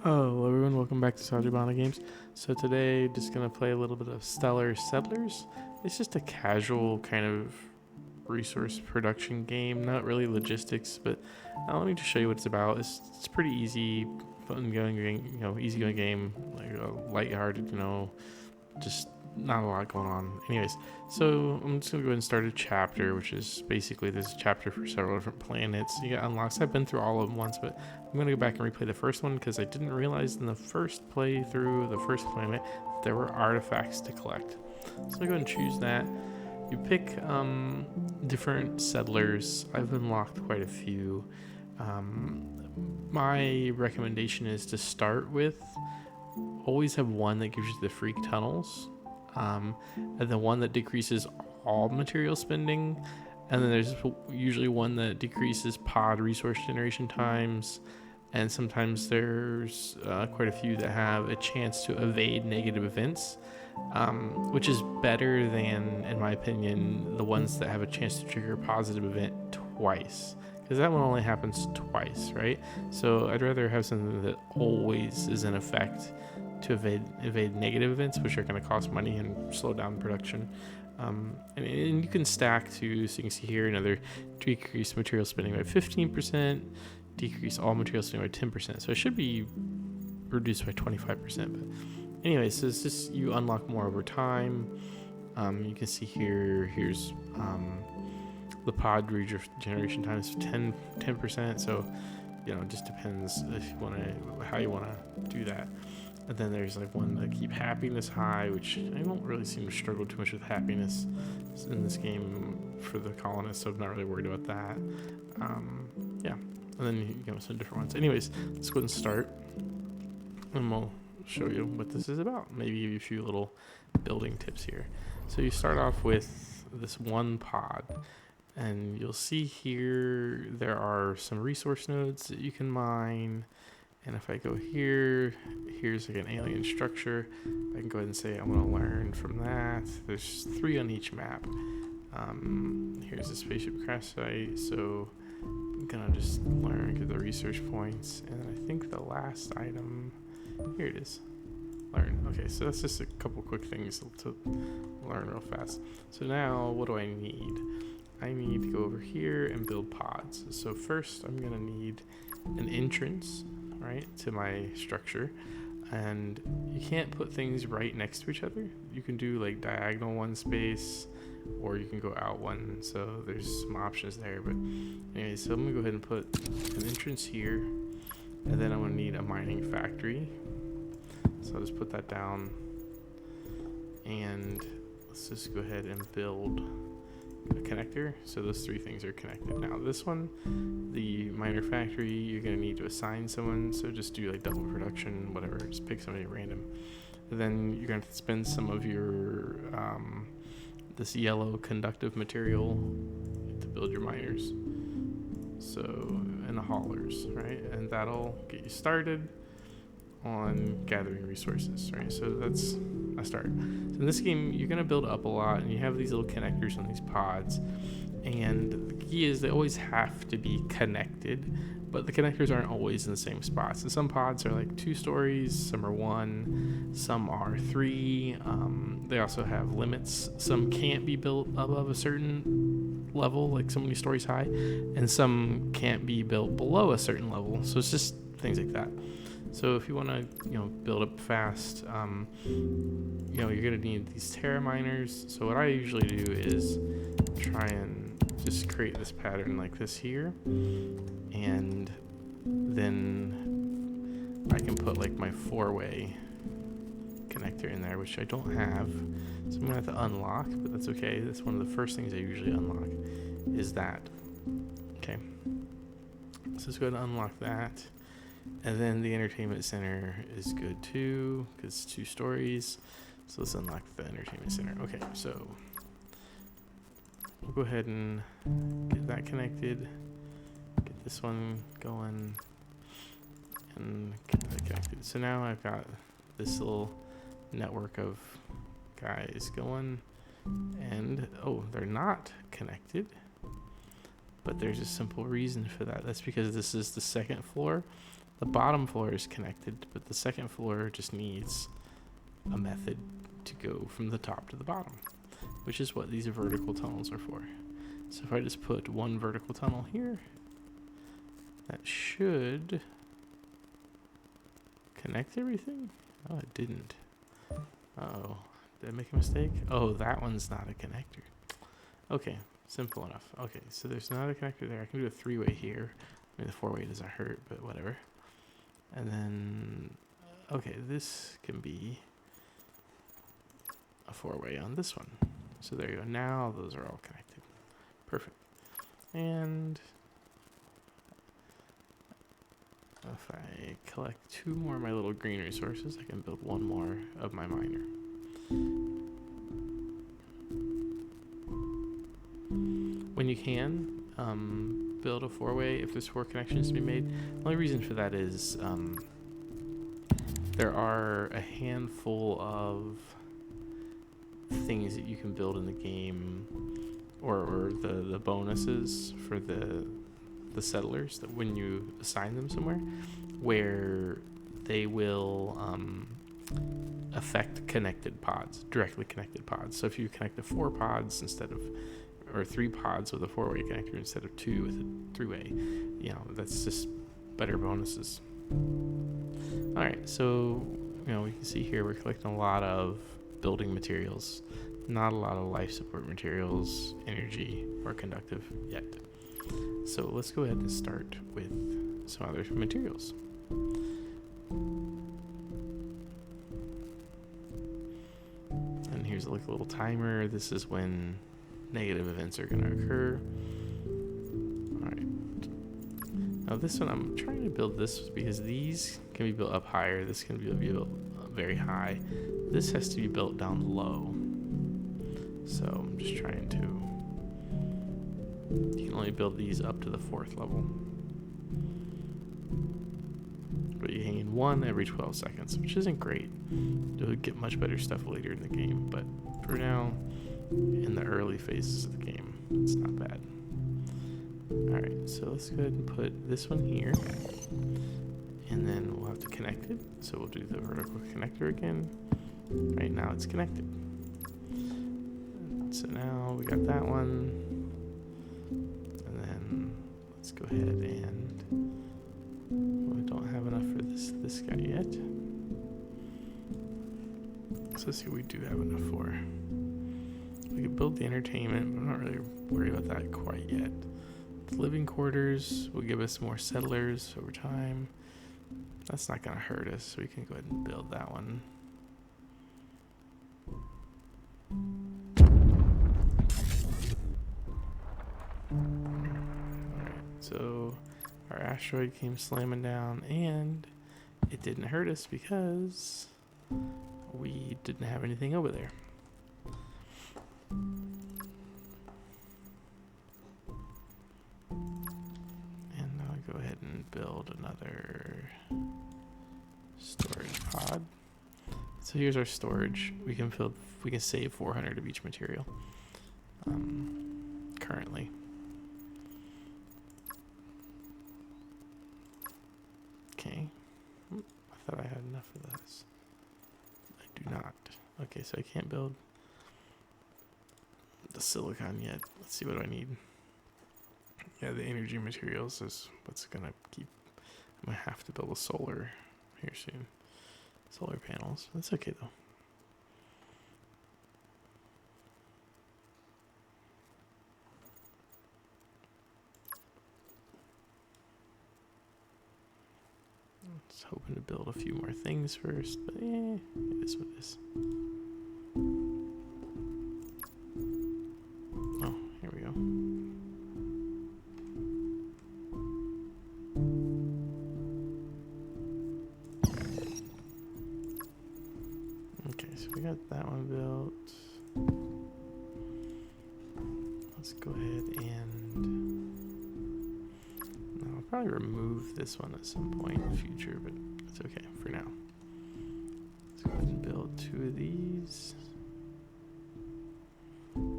Hello everyone, welcome back to Sajibana Games. So today, just gonna play a little bit of Stellar Settlers. It's just a casual kind of resource production game, not really logistics, but let me just show you what it's about. It's pretty easy, fun going, easy going game, like lighthearted, just not a lot going on. Anyways, so I'm just gonna go ahead and start a chapter, which is basically this chapter for several different planets. You get unlocks. I've been through all of them once, but I'm gonna go back and replay the first one because I didn't realize in the first playthrough, the first planet, there were artifacts to collect. So I go ahead and choose that. You pick different settlers. I've unlocked quite a few. My recommendation is to start with always have one that gives you the freak tunnels, and then one that decreases all material spending, and then there's usually one that decreases pod resource generation times, and sometimes there's quite a few that have a chance to evade negative events, which is better than, in my opinion, the ones that have a chance to trigger a positive event twice, because that one only happens twice, right? So I'd rather have something that always is in effect to evade negative events, which are going to cost money and slow down production. And you can stack too, so you can see here another decrease material spending by 15%, decrease all material spending by 10%. So it should be reduced by 25%. But anyway, so it's just you unlock more over time. You can see here's the pod regeneration time is 10%. So it just depends if you want to how you want to do that. And then there's like one that keep happiness high, which I don't really seem to struggle too much with happiness in this game for the colonists, so I'm not really worried about that. Yeah, and then you get some different ones. Anyways, let's go ahead and start, and we'll show you what this is about. Maybe give you a few little building tips here. So you start off with this one pod, and you'll see here there are some resource nodes that you can mine. And if I go here, here's like an alien structure. I can go ahead and say I want to learn from that. There's 3 on each map. Here's a spaceship crash site, so I'm gonna just learn, get the research points. And I think the last item, here it is, learn. Okay, so that's just a couple quick things to learn real fast. So now what do I need? I need to go over here and build pods. So first I'm gonna need an entrance, right, to my structure, and you can't put things right next to each other. You can do like diagonal one space, or you can go out one, so there's some options there. But anyway, so I'm gonna go ahead and put an entrance here, and then I'm gonna need a mining factory, so I'll just put that down, and let's just go ahead and build a connector, so those 3 things are connected. Now this one, the miner factory, you're going to need to assign someone, so just do like double production, whatever, just pick somebody random. And then you're going to spend some of your this yellow conductive material to build your miners, so, and the haulers, right, and that'll get you started on gathering resources, right? So that's a start. So in this game, you're gonna build up a lot, and you have these little connectors on these pods, and the key is they always have to be connected, but the connectors aren't always in the same spots. And some pods are like 2 stories, some are 1, some are 3. They also have limits. Some can't be built above a certain level, like so many stories high, and some can't be built below a certain level. So it's just things like that. So if you want to, build up fast, you're going to need these Terra miners. So what I usually do is try and just create this pattern like this here, and then I can put like my 4-way connector in there, which I don't have. So I'm going to have to unlock, but that's okay. That's one of the first things I usually unlock is that. Okay. So let's go ahead and unlock that. And then the entertainment center is good too, because it's 2 stories. So let's unlock the entertainment center. Okay, so we'll go ahead and get that connected, get this one going, and get that connected. So now I've got this little network of guys going, and they're not connected, but there's a simple reason for that. That's because this is the 2nd floor, The bottom floor is connected, but the second floor just needs a method to go from the top to the bottom, which is what these vertical tunnels are for. So if I just put one vertical tunnel here, that should connect everything. Oh, it didn't. Oh, did I make a mistake? Oh, that one's not a connector. Okay, simple enough. Okay, so there's not a connector there. I can do a three-way here. I mean, the four-way doesn't hurt, but whatever. And then, okay, this can be a four-way on this one. So there you go. Now those are all connected. Perfect. And if I collect two more of my little green resources, I can build one more of my miner. When you can build a four-way, if there's four connections to be made, the only reason for that is there are a handful of things that you can build in the game, or the bonuses for the settlers, that when you assign them somewhere, where they will affect connected pods, directly connected pods. So if you connect the 4 pods instead of, or 3 pods with a 4-way connector instead of 2 with a 3-way, you know, that's just better bonuses. All right, so you know, we can see here we're collecting a lot of building materials, not a lot of life support materials, energy, or conductive yet. So let's go ahead and start with some other materials. And here's like a little timer. This is when negative events are going to occur. Alright. Now this one, I'm trying to build this because these can be built up higher. This can be built very high. This has to be built down low. So I'm just trying to... You can only build these up to the 4th level. But you hang in 1 every 12 seconds, which isn't great. You'll get much better stuff later in the game, but for now, in the early phases of the game, it's not bad. Alright, so let's go ahead and put this one here. And then we'll have to connect it. So we'll do the vertical connector again. Right now it's connected. So now we got that one. And then let's go ahead and, well, we don't have enough for this guy yet. So let's see what we do have enough for. We could build the entertainment, but I'm not really worried about that quite yet. The living quarters will give us more settlers over time. That's not going to hurt us, so we can go ahead and build that one. Alright, so our asteroid came slamming down, and it didn't hurt us because we didn't have anything over there. And now I'll go ahead and build another storage pod. So here's our storage. We can save 400 of each material currently. Okay. I thought I had enough of this. I do not. Okay, so I can't build the silicon yet. Let's see, what do I need? Yeah, the energy materials is what's gonna keep. I'm gonna have to build a solar here soon. Solar panels. That's okay though. Just hoping to build a few more things first, but it is what it is. Oh, here we go. Okay, so we got that one built. Let's go ahead and... I'll probably remove this one at some point in the future, but it's okay for now. Let's go ahead and build 2 of these. And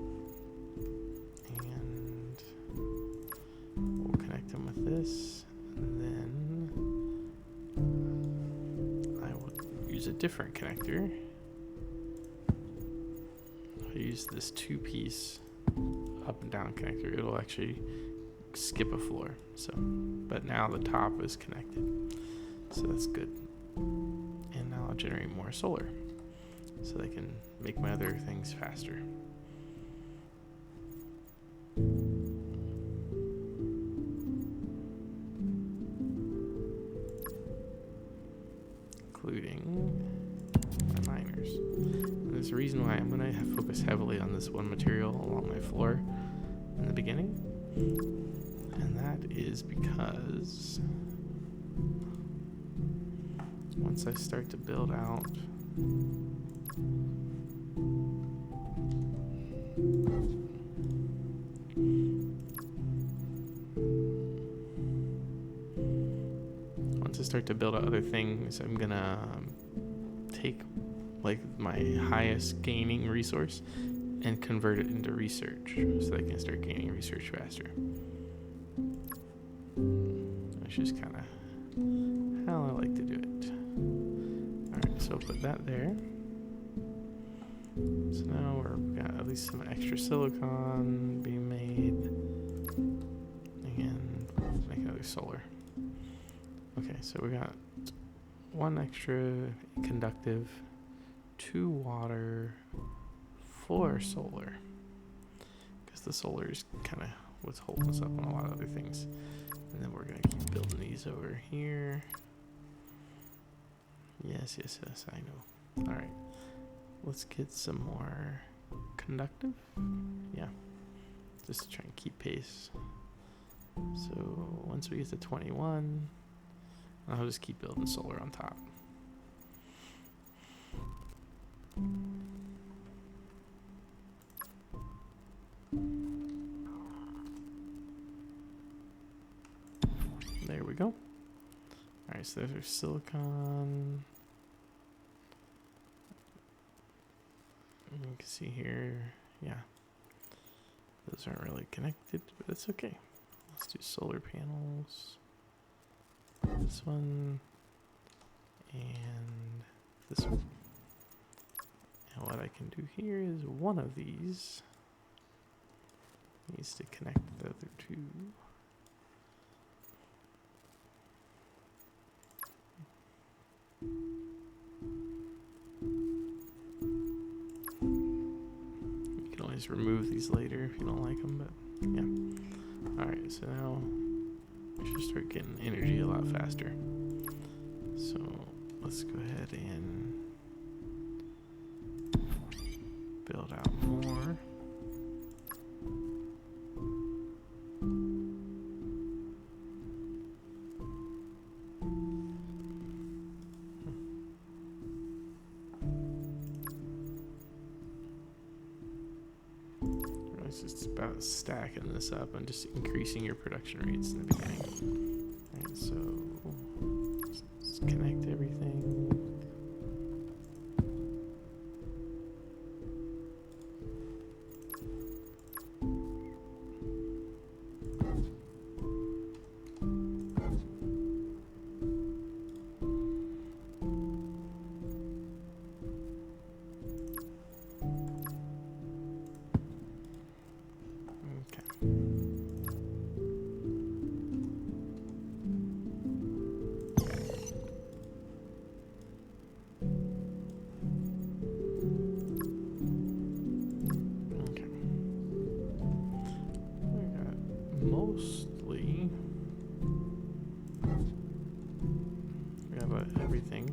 we'll connect them with this. And then use a different connector. I'll use this 2-piece up and down connector. It'll actually skip a floor. So, but now the top is connected. So that's good. And now I'll generate more solar so they can make my other things faster. Including my miners. And there's a reason why I'm going to focus heavily on this one material along my floor in the beginning. And that is because once I start to build out other things, I'm gonna take like my highest gaining resource and convert it into research so I can start gaining research faster. That's just kind of how I like to do it. Alright, so put that there. So now we've got at least some extra silicon being made. And make another solar. Okay, so we got 1 extra conductive, 2 water, 4 solar. Because the solar is kind of what's holding us up on a lot of other things. And then we're going to keep building these over here. Yes, I know. Alright, let's get some more conductive. Yeah, just to try and keep pace. So once we get to 21, I'll just keep building solar on top. There we go. Alright, so there's our silicon. You can see here, yeah. Those aren't really connected, but that's okay. Let's do solar panels. This one and this one. And what I can do here is one of these needs to connect the other two. You can always remove these later if you don't like them, but yeah. Alright, so now we should start getting energy a lot faster. So let's go ahead and build out more. It's just about stacking this up and just increasing your production rates in the beginning. Alright, so let's connect everything. Mostly, we got everything.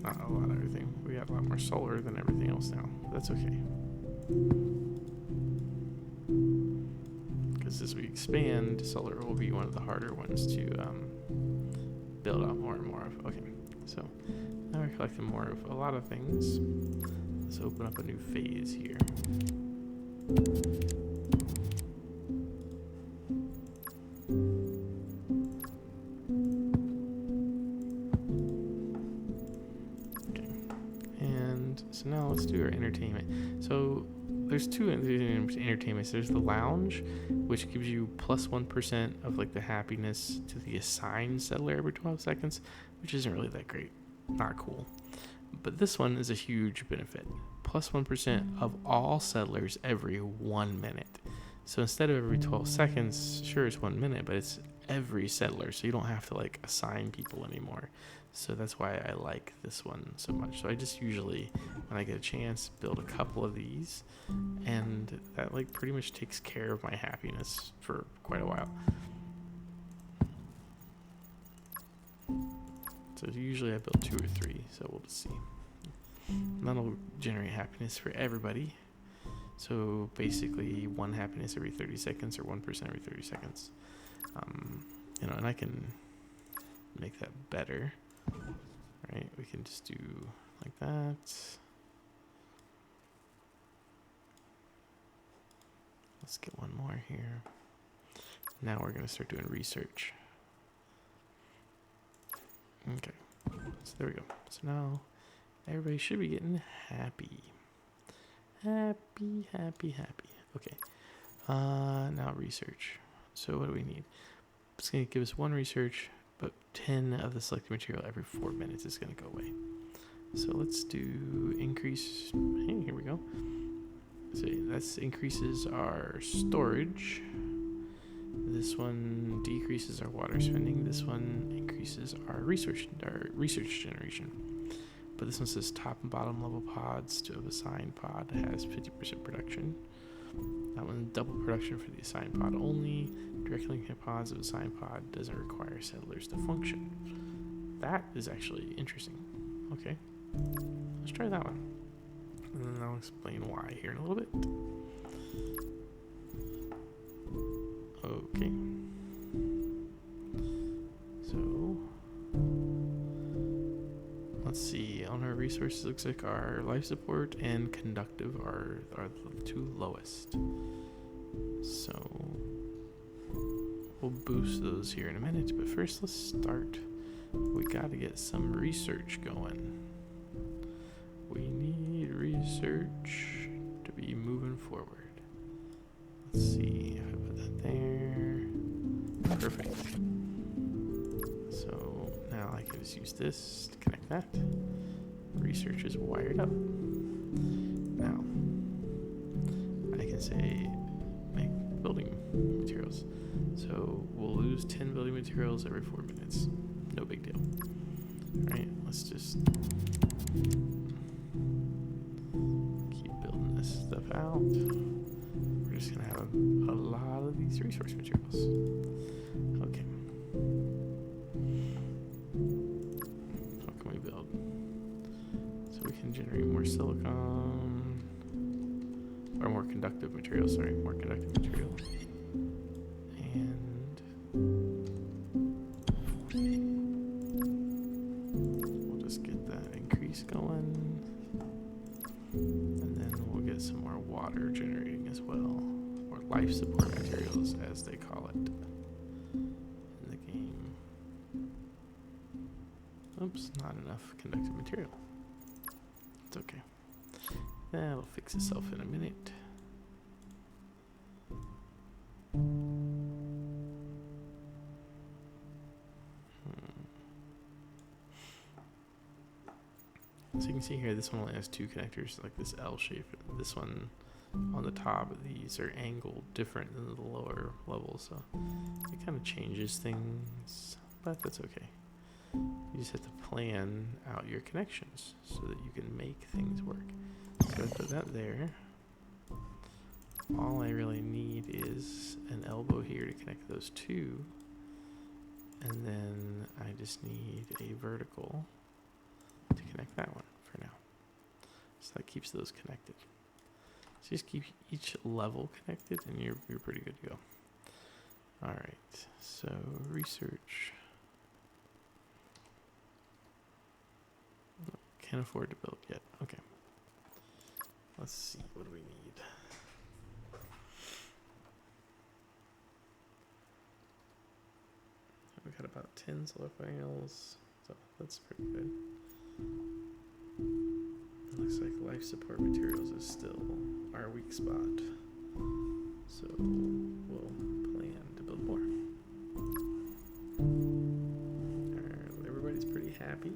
Not a lot of everything. We got a lot more solar than everything else now. But that's okay. Because as we expand, solar will be one of the harder ones to build out more and more of. Okay, so now we're collecting more of a lot of things. Let's open up a new phase here. So now let's do our entertainment. So there's two entertainments. There's the lounge, which gives you plus 1% of like the happiness to the assigned settler every 12 seconds, which isn't really that great. not cool. But this one is a huge benefit. Plus 1% of all settlers every 1 minute. So instead of every 12 seconds, sure, it's 1 minute, but it's every settler. So you don't have to like assign people anymore. So that's why I like this one so much. So I just usually, when I get a chance, build a couple of these. And that like pretty much takes care of my happiness for quite a while. So usually I build 2 or 3, so we'll just see. And that'll generate happiness for everybody. So basically 1 happiness every 30 seconds or 1% every 30 seconds. And I can make that better. Right, we can just do like that. Let's get one more here. Now we're going to start doing research. Okay, so there we go. So now everybody should be getting happy. Happy. Okay, now research. So what do we need? It's going to give us 1 research, but 10 of the selected material every 4 minutes is going to go away. So let's do increase. Hey, here we go. So that increases our storage. This one decreases our water spending. This one increases our research generation. But this one says top and bottom level pods to a assigned pod has 50% production. That one double production for the assigned pod only. Directly linked pods of assigned pod doesn't require settlers to function. That is actually interesting. Okay, let's try that one. And then I'll explain why here in a little bit. Okay. So let's see. On our resources, looks like our life support and conductive are the 2 lowest. So we'll boost those here in a minute. But first, let's start. We got to get some research going. We need research to be moving forward. Let's see if I put that there. Perfect. So now I can just use this to connect that. Research is wired up. Now I can say make building materials. So we'll lose 10 building materials every 4 minutes. No big deal. Alright, let's just keep building this stuff out. We're just gonna have a lot of these resource materials. Okay. What can we build? So we can generate more silicon, or more conductive material, sorry, more conductive material. And we'll just get that increase going. And then we'll get some more water generating as well, or life support materials as they call it in the game. Oops, not enough conductive material. It's okay. That'll fix itself in a minute. So you can see here, this one only has 2 connectors, like this L shape. This one on the top of these are angled different than the lower level, so it kind of changes things, but that's okay. You just have to plan out your connections so that you can make things work. So I put that there. All I really need is an elbow here to connect those 2. And then I just need a vertical to connect that one for now. So that keeps those connected. So just keep each level connected and you're pretty good to go. Alright, so research. Can't afford to build yet. Okay. Let's see, what do we need? We got about 10 solar panels, so that's pretty good. It looks like life support materials is still our weak spot, so we'll plan to build more. Everybody's pretty happy.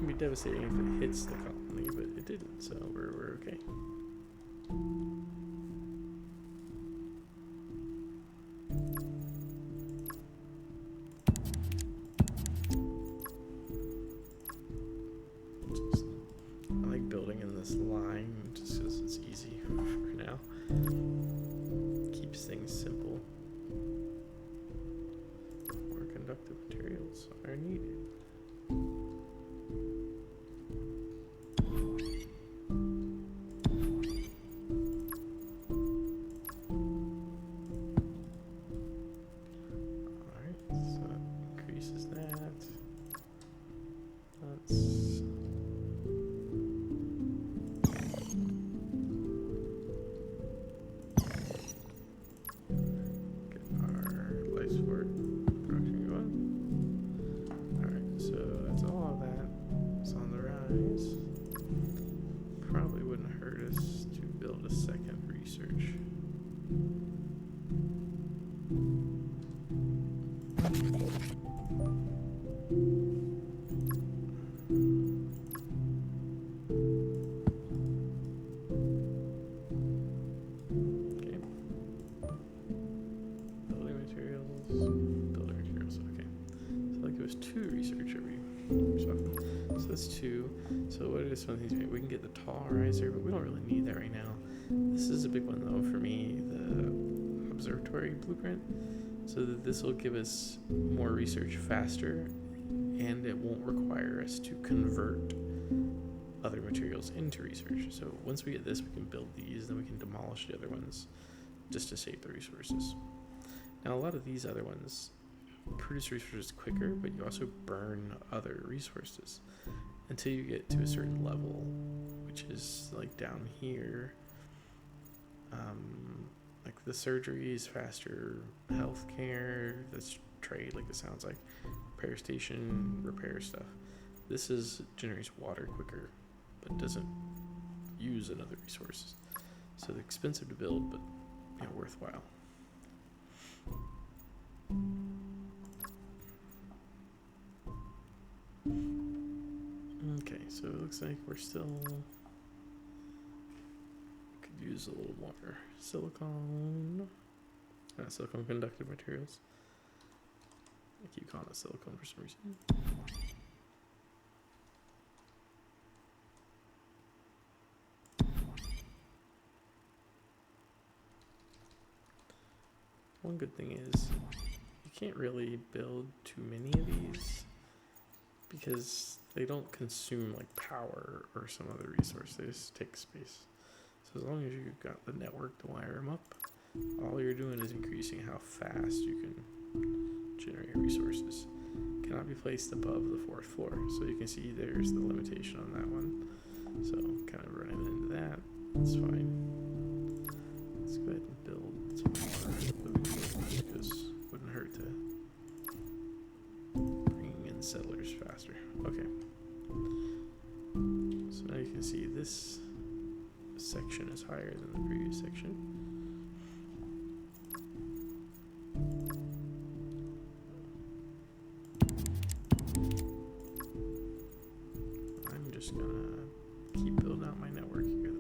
can be devastating if it hits the colony, but it didn't, so we're okay. I like building in this line just because it's easy for now. Keeps things simple. More conductive materials are needed. Probably wouldn't hurt us to build a second research. Okay. Building materials, okay. So like it was 2 research every so that's 2. So what are some of these? We can get the tall riser, but we don't really need that right now. This is a big one though for me, the observatory blueprint. So that this will give us more research faster, and it won't require us to convert other materials into research. So once we get this, we can build these, then we can demolish the other ones just to save the resources. Now a lot of these other ones produce resources quicker, but you also burn other resources until you get to a certain level, which is like down here. Like the surgery is faster, healthcare, that's trade, like it sounds like, repair station, repair stuff. This generates water quicker, but doesn't use another resources. So they're expensive to build, but worthwhile. Okay, so it looks like we're still could use a little more silicone. Silicone conductive materials. I keep calling it silicone for some reason. One good thing is you can't really build too many of these because they don't consume like power or some other resource. They just take space. So as long as you've got the network to wire them up, all you're doing is increasing how fast you can generate resources. Cannot be placed above the 4th floor. So you can see there's the limitation on that one. So kind of running into that. That's fine. Let's go ahead and build some more because it wouldn't hurt to bring in settlers faster. Okay. So now you can see this section is higher than the previous section. I'm just gonna keep building out my network here.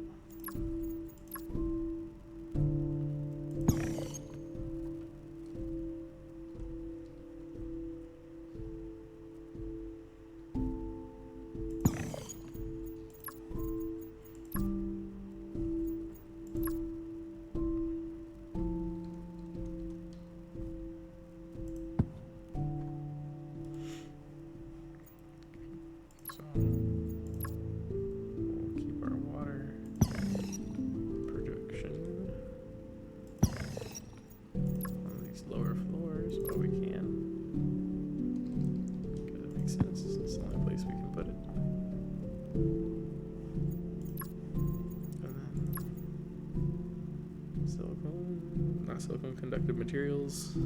Silicone conductive materials.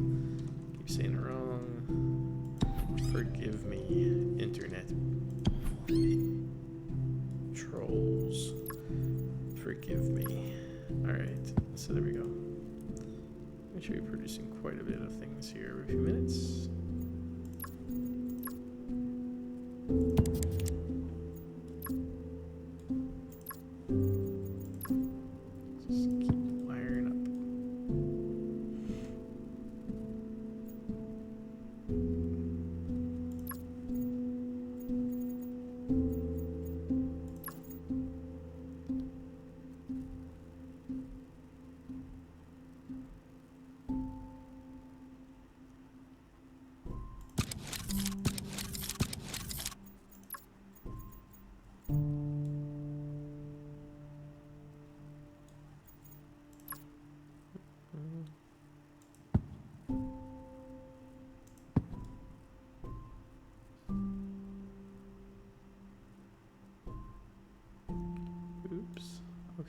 Keep saying it wrong. Forgive me, internet trolls. Forgive me. Alright, so there we go. I should be producing quite a bit of things here every few minutes.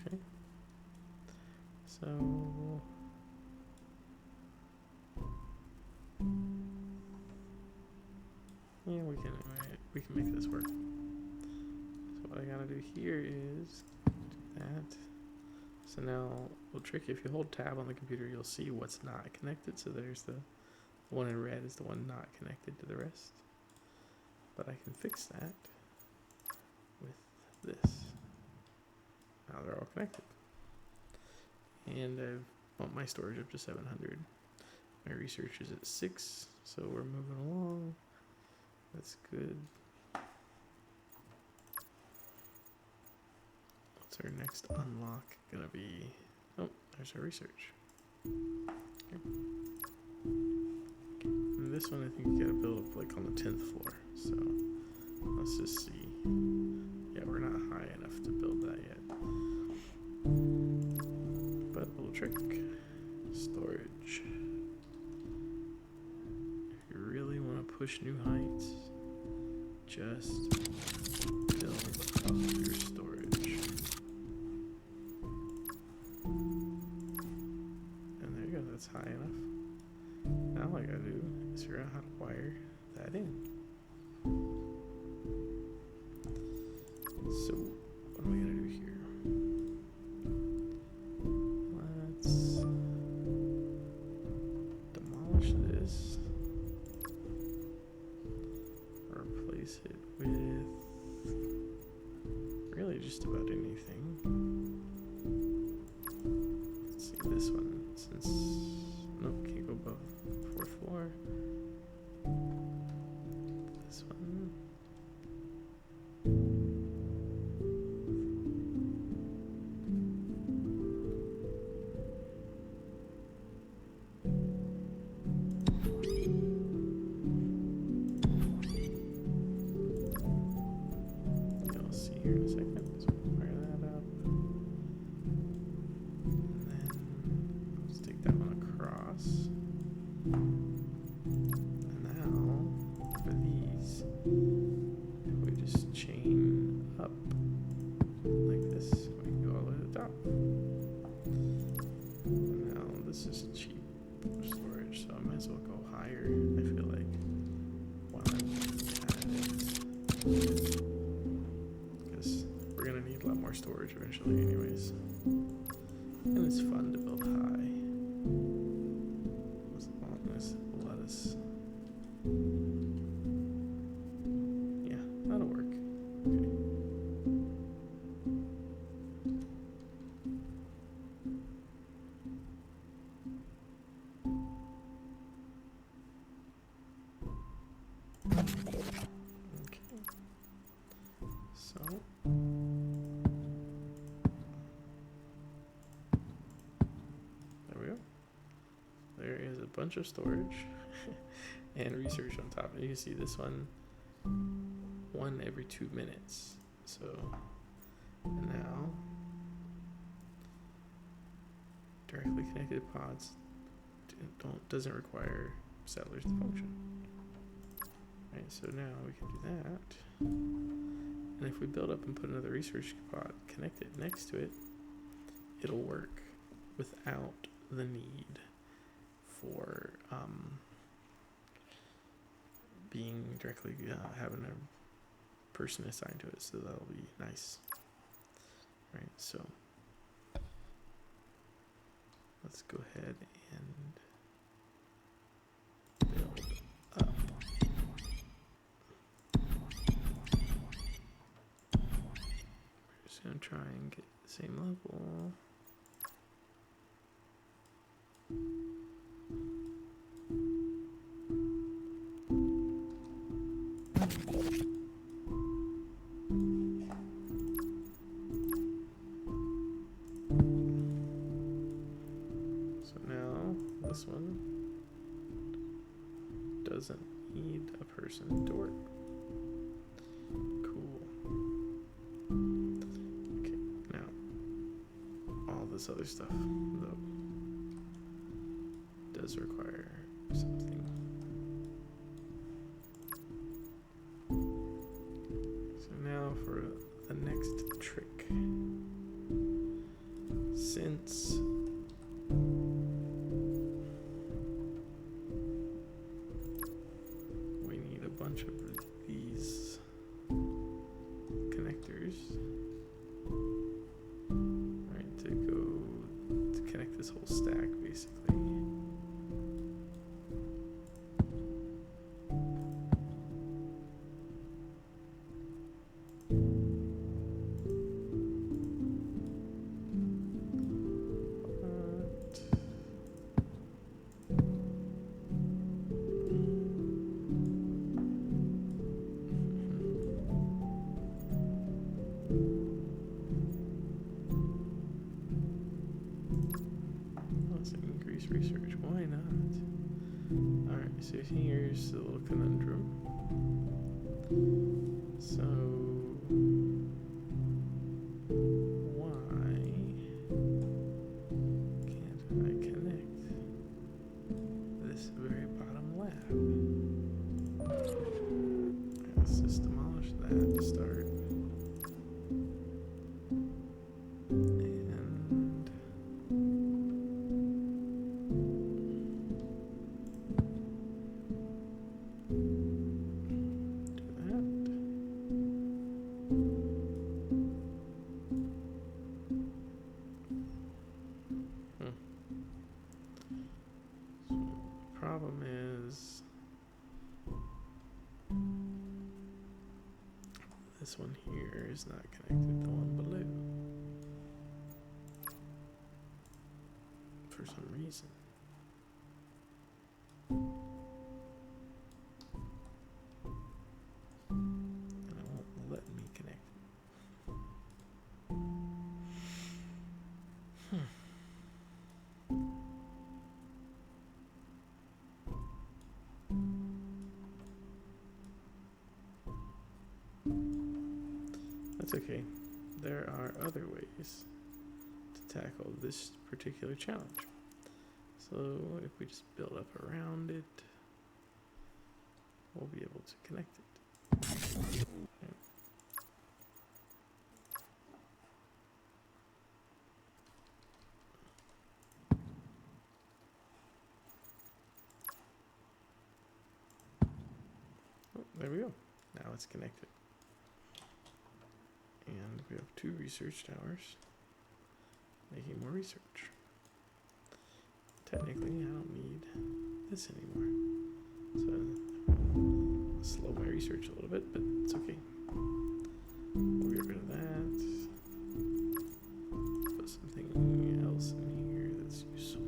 Okay. So yeah, we can make this work. So what I gotta do here is do that. So now, well, trick, if you hold tab on the computer, you'll see what's not connected. So there's the one in red is the one not connected to the rest. But I can fix that with this. Now they're all connected. And I've bumped my storage up to 700. My research is at 6, so we're moving along. That's good. What's our next unlock gonna be? Oh, there's our research. Okay. And this one I think you gotta build up like on the 10th floor. So let's just see. Yeah, we're not high enough to build that yet. But a little trick. Storage. If you really want to push new heights, just build up your storage. And there you go, that's high enough. Now all I gotta do is figure out how to wire that in. So what am I gonna do here? Let's demolish this. Replace it with really just about anything. Let's see this one, since nope, can't go above the 4th floor. This one. You'll see here in a second. So fire that up. And then let's take that one across. And now for these, if we just chain up like this, we can go all the way to the top. And now this is cheap storage, so I might as well go higher. I feel like while I'm at it, because we're gonna need a lot more storage eventually, anyways. And it's fun to build high, as long as it will let us. Yeah, that'll work. Okay. Okay. So there we go. There is a bunch of storage and research on top. And you can see this one every 2 minutes. So now directly connected pods doesn't require settlers to function. Right, so now we can do that. And if we build up and put another research pod, connect it next to it, it'll work without the need for being directly having a person assigned to it. So that'll be nice. Right, so let's go ahead and build up. We're just gonna try and get the same level. So now this one doesn't need a person to work. Cool. Okay, now all this other stuff though does require something. So now for the next trick. since we need a bunch of these connectors, right, to connect this whole stack basically. Research, why not? Alright, so here's the little conundrum. So why can't I connect this very bottom lab? Let's just demolish that to start. Problem is this one here is not connected to the one below for some reason. And it won't let me connect. That's okay. There are other ways to tackle this particular challenge. So if we just build up around it, we'll be able to connect it. Okay. Oh, there we go. Now it's connected. And we have 2 research towers making more research. Technically, I don't need this anymore. So I'll slow my research a little bit, but it's okay. We'll get rid of that. Put something else in here that's useful.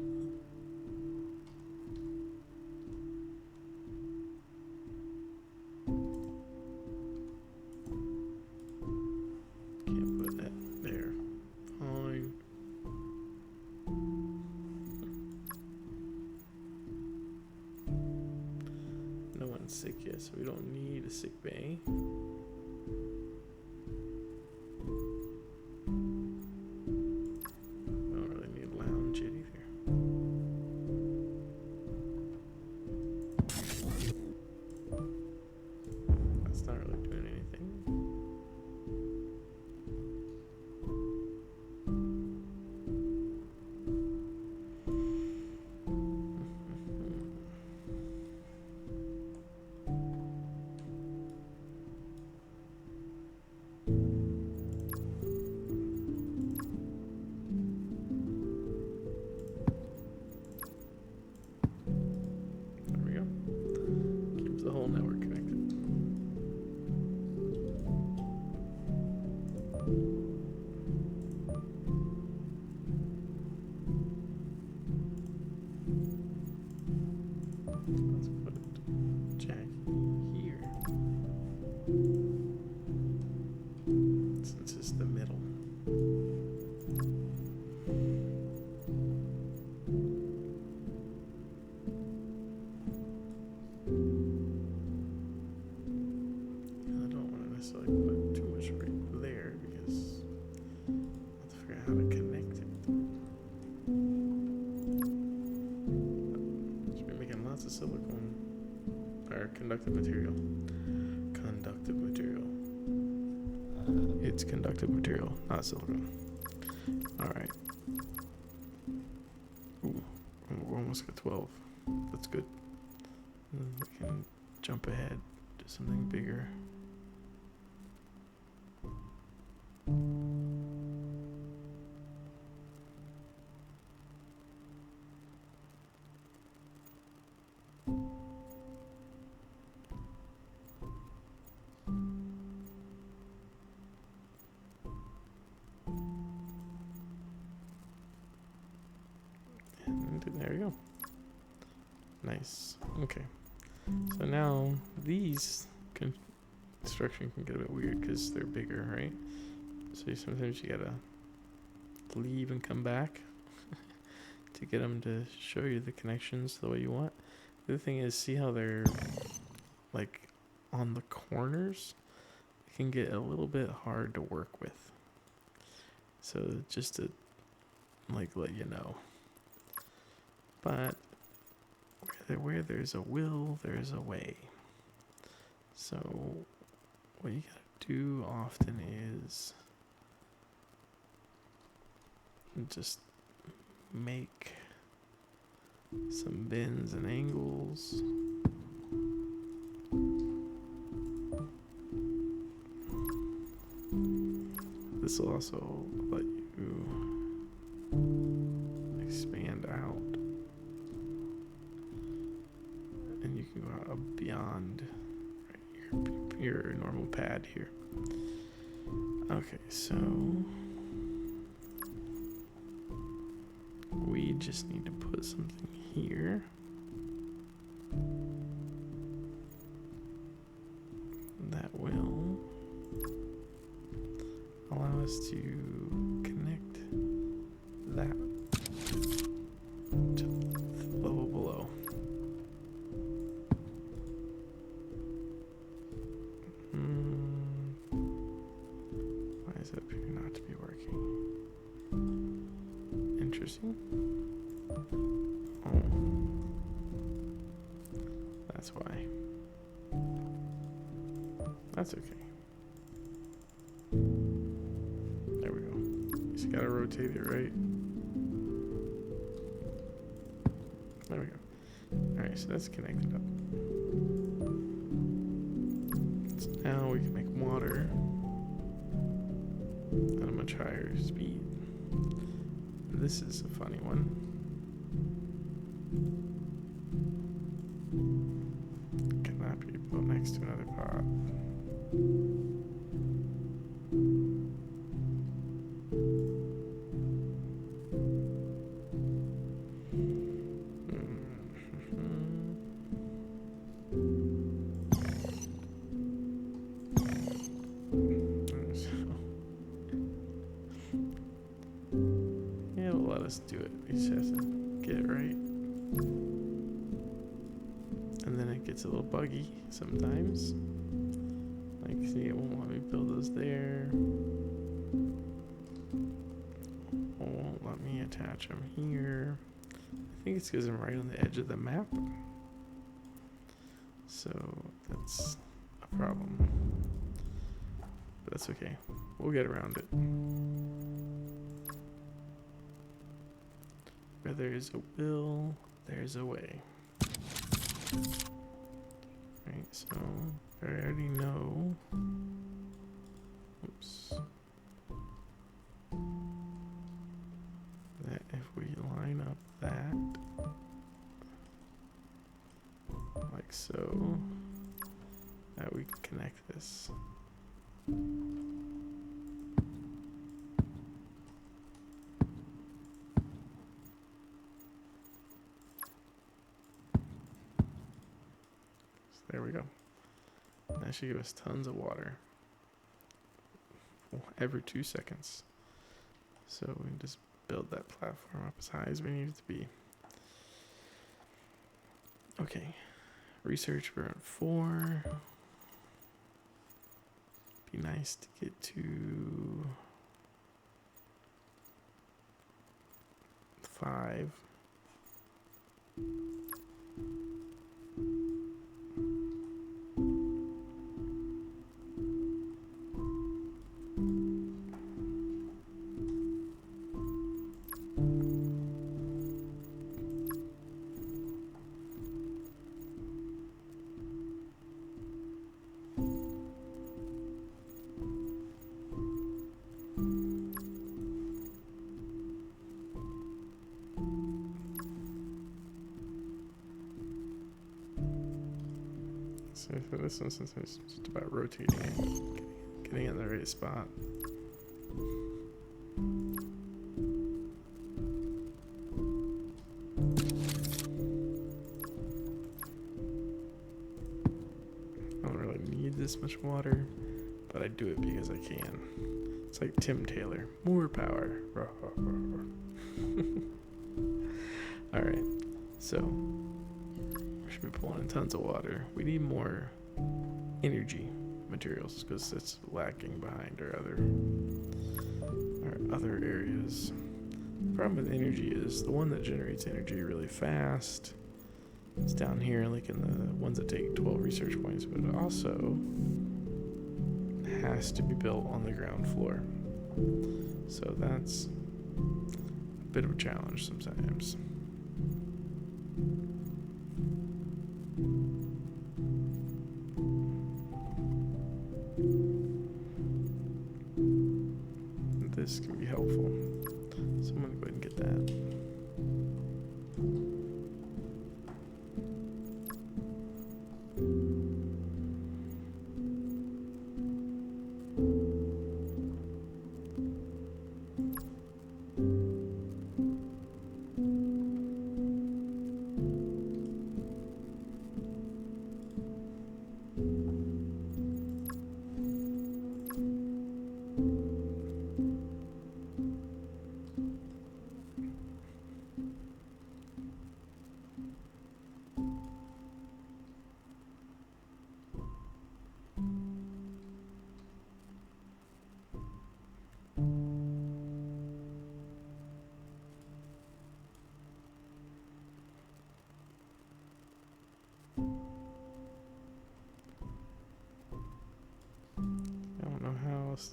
Sick yet, so we don't need a sick bay. We don't really need a lounge yet either. That's not really doing anything. The whole network connected. Let's put Jack here, since it's the middle. Put too much right there because I have to figure out how to connect it. Should be making lots of silicone or conductive material. Conductive material. It's conductive material, not silicone. All right. almost got 12. That's good. And we can jump ahead to something bigger. And there we go. Nice. Okay. So now these construction can get a bit weird because they're bigger, right? So sometimes you gotta leave and come back to get them to show you the connections the way you want. The other thing is, see how they're like on the corners? It can get a little bit hard to work with. So just to like let you know. But where there's a will, there's a way. So what you gotta do often is just make some bends and angles. This will also let you expand out, and you can go out beyond your normal pad here. Okay, so we just need to put something here. That will allow us to connect that to the level below. Why is that appearing not to be working? Interesting. Oh, that's why. That's okay. There we go. Just gotta rotate it, right? There we go. Alright, so that's connected up. So now we can make water at a much higher speed. This is a funny one. Cannot be built next to another pot. It'll let us do it. We just have to get it right. And then it gets a little buggy sometimes. Like, see, it won't let me build those there. It won't let me attach them here. I think it's because I'm right on the edge of the map. So that's a problem. But that's okay. We'll get around it. Where there is a will, there's a way. Right, so I already know. Oops. That if we line up that like so, that we can connect this. There we go. That should give us tons of water every 2 seconds. So we can just build that platform up as high as we need it to be. Okay. Research, we're at 4. Be nice to get to 5. So for this one, since it's just about rotating it, getting it in the right spot. I don't really need this much water, but I do it because I can. It's like Tim Taylor, more power. Alright, so we should be pulling in tons of water. We need more energy materials because it's lacking behind our other areas. The problem with energy is the one that generates energy really fast. It's down here, like in the ones that take 12 research points, but it also has to be built on the ground floor. So that's a bit of a challenge sometimes. This can be helpful. So I'm going to go ahead and get that.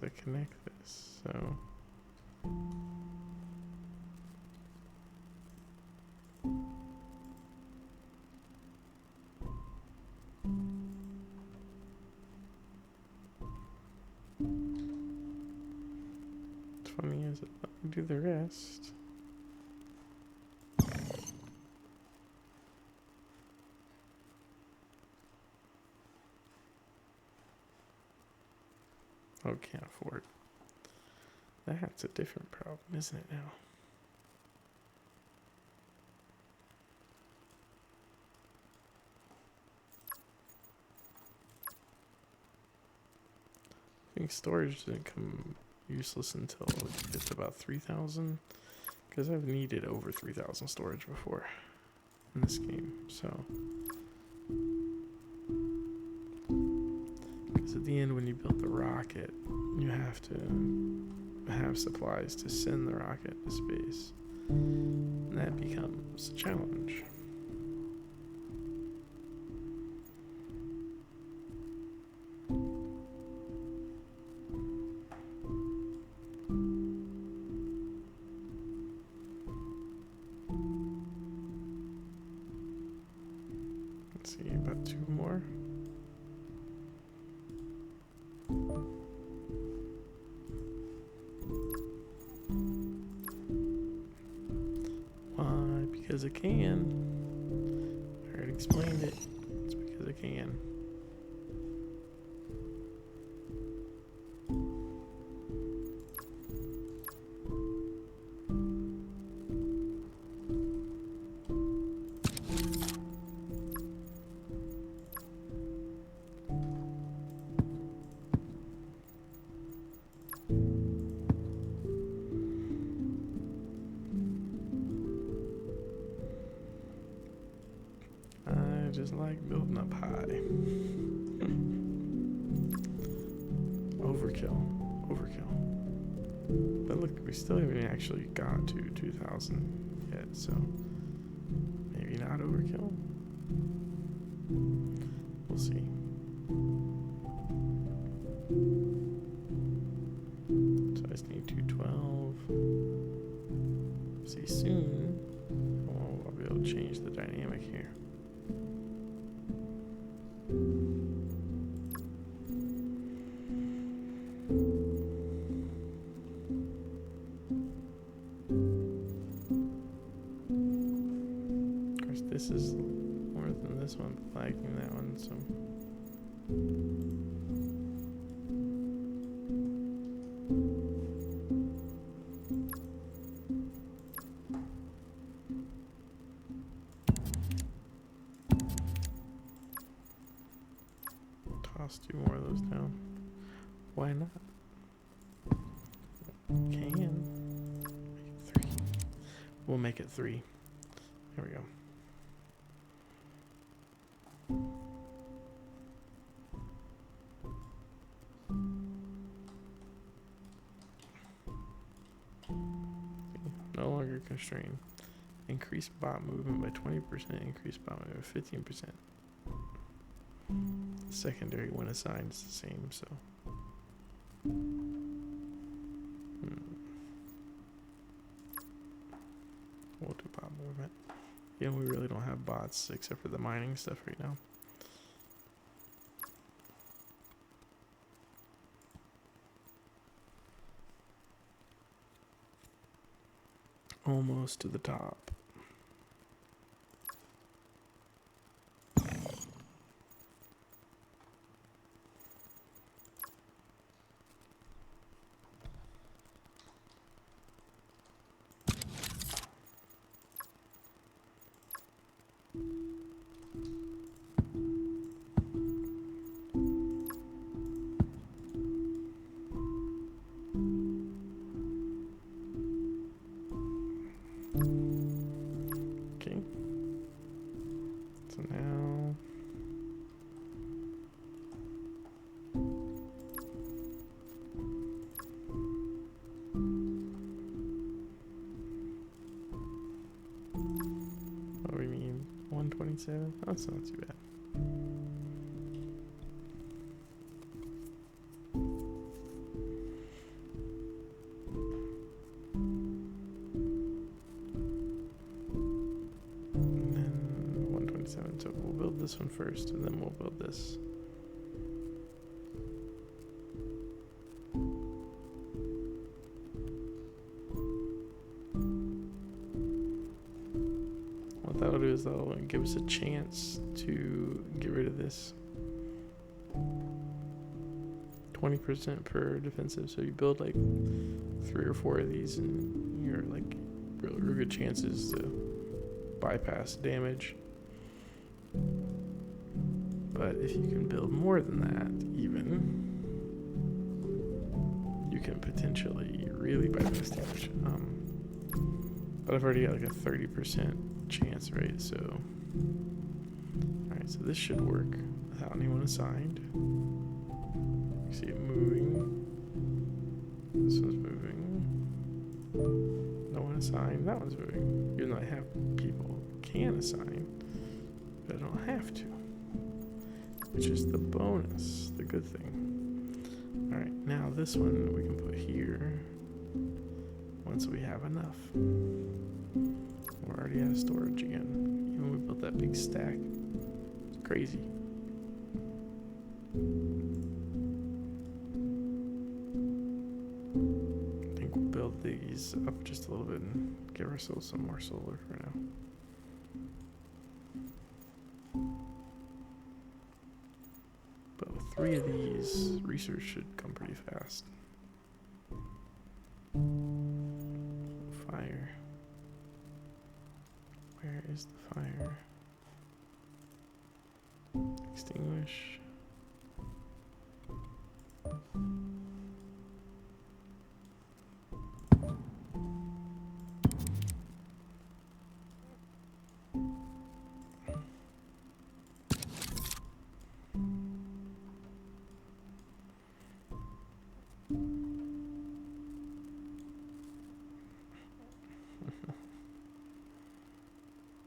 To connect this, so what's funny is it let me do the rest. Oh, can't afford. That's a different problem, isn't it now? I think storage didn't come useless until it gets to about 3,000, because I've needed over 3,000 storage before in this game, so. Because at the end, when you build the rocket, you have to have supplies to send the rocket to space. And that becomes a challenge. Let's see, about 2 more. Why? Because I can. I already explained it. It's because I can. Just like building up high. Overkill. But look, we still haven't actually got to 2,000 yet, so maybe not overkill. We'll see. So I just need 212. See soon. Oh, I'll be able to change the dynamic here. Of course, this is more than this one, lagging that one, so Toss 2 more of those down. Why not? Can. Make it 3. We'll make it 3. There we go. No longer constrained. Increase bot movement by 20%. Increase bot movement by 15%. Secondary when assigned is the same, so. We'll do bot movement. Yeah, we really don't have bots except for the mining stuff right now. Almost to the top. Okay. So now what do we need? 127? That's not too bad. And then 127. So we'll build this one first, and then we'll build this. What that'll do is that'll give us a chance to get rid of this. 20% per defensive, so you build like 3 or 4 of these and you're like real good chances to bypass damage. But if you can build more than that, even, you can potentially really bypass damage. But I've already got like a 30% chance, right? So, alright, so this should work without anyone assigned. You see it moving. This one's moving. No one assigned. That one's moving. Even though I have people can assign, but I don't have to. Which is the bonus, the good thing. Alright, now this one we can put here once we have enough. We're already out of storage again. Even when we built that big stack. It's crazy. I think we'll build these up just a little bit and give ourselves some more solar for now. But with 3 of these, research should come pretty fast. Fire. Where is the fire? Extinguish.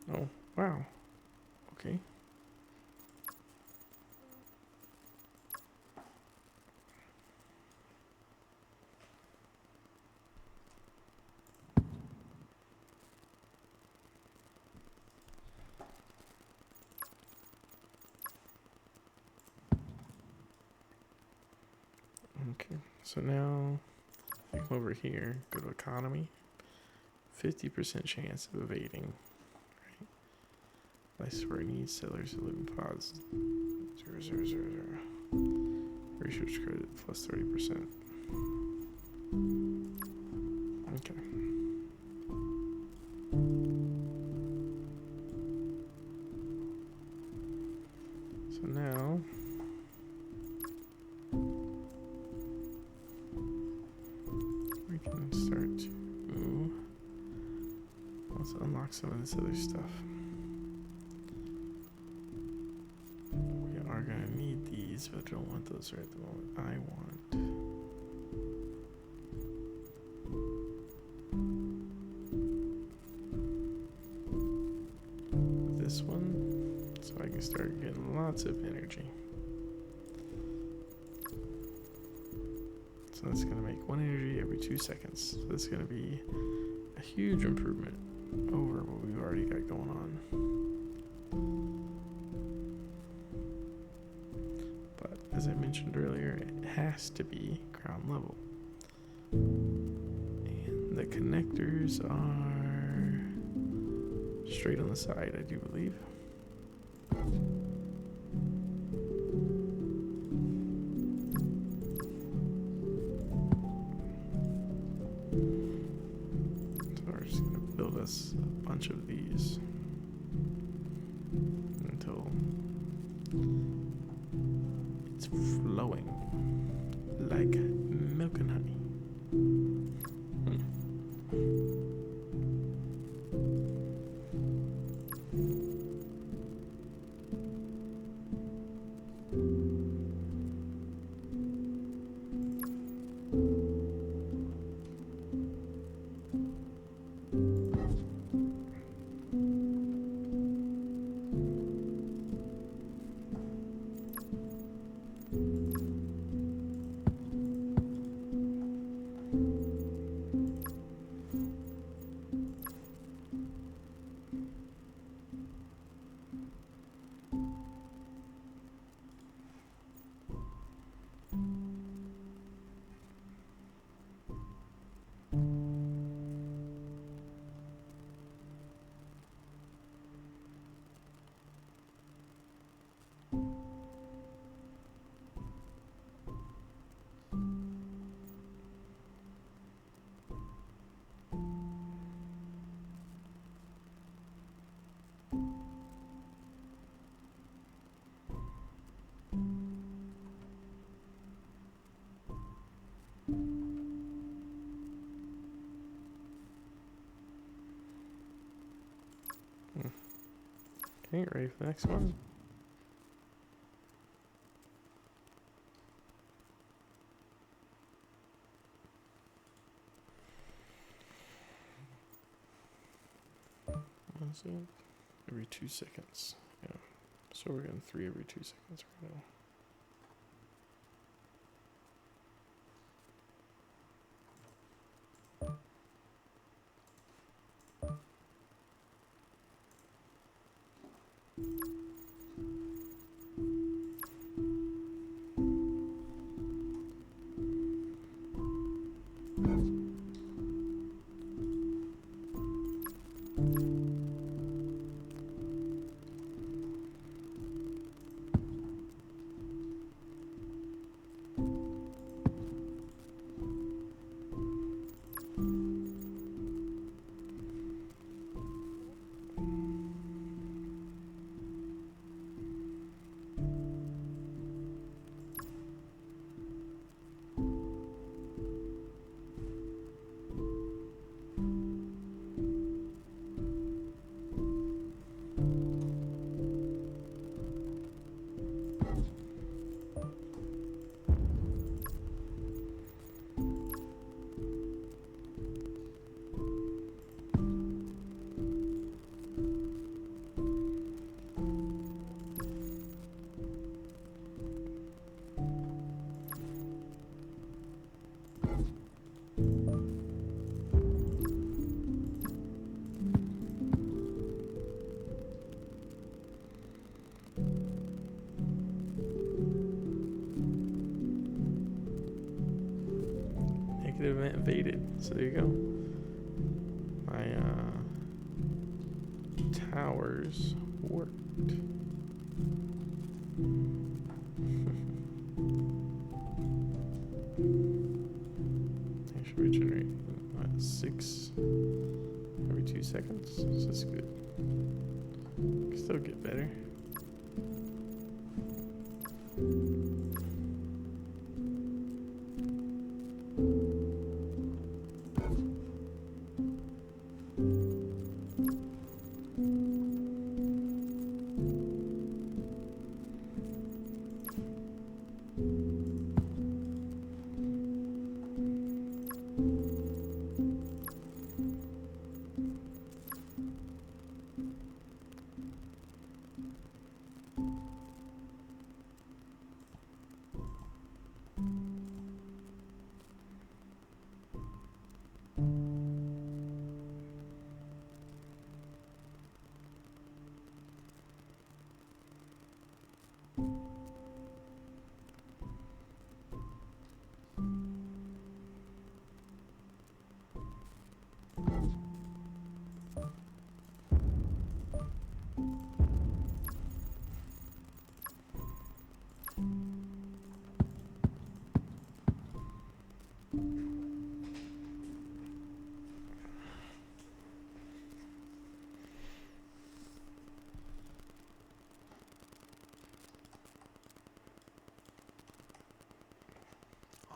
Oh, wow. Okay. Okay, so now I come over here, go to economy. 50% chance of evading. Right? Place where it needs settlers to live in pods. 0, 0, 0, 0. research credit plus 30%. Okay. So now we can start to let's unlock some of this other stuff. We are gonna need these, but I don't want those right at the moment. I want this one, so I can start getting lots of energy. So that's gonna make 1 energy every 2 seconds. So that's gonna be a huge improvement over what we've already got going on. But as I mentioned earlier, it has to be ground level. And the connectors are straight on the side, I do believe. A bunch of these until it's flowing like milk and honey. Okay, ready for the next one? Is it? Every 2 seconds. Yeah. So we're getting 3 every 2 seconds right now. Event evaded. So there you go. My towers worked. I should regenerate 6 every 2 seconds. So that's good. Can still get better.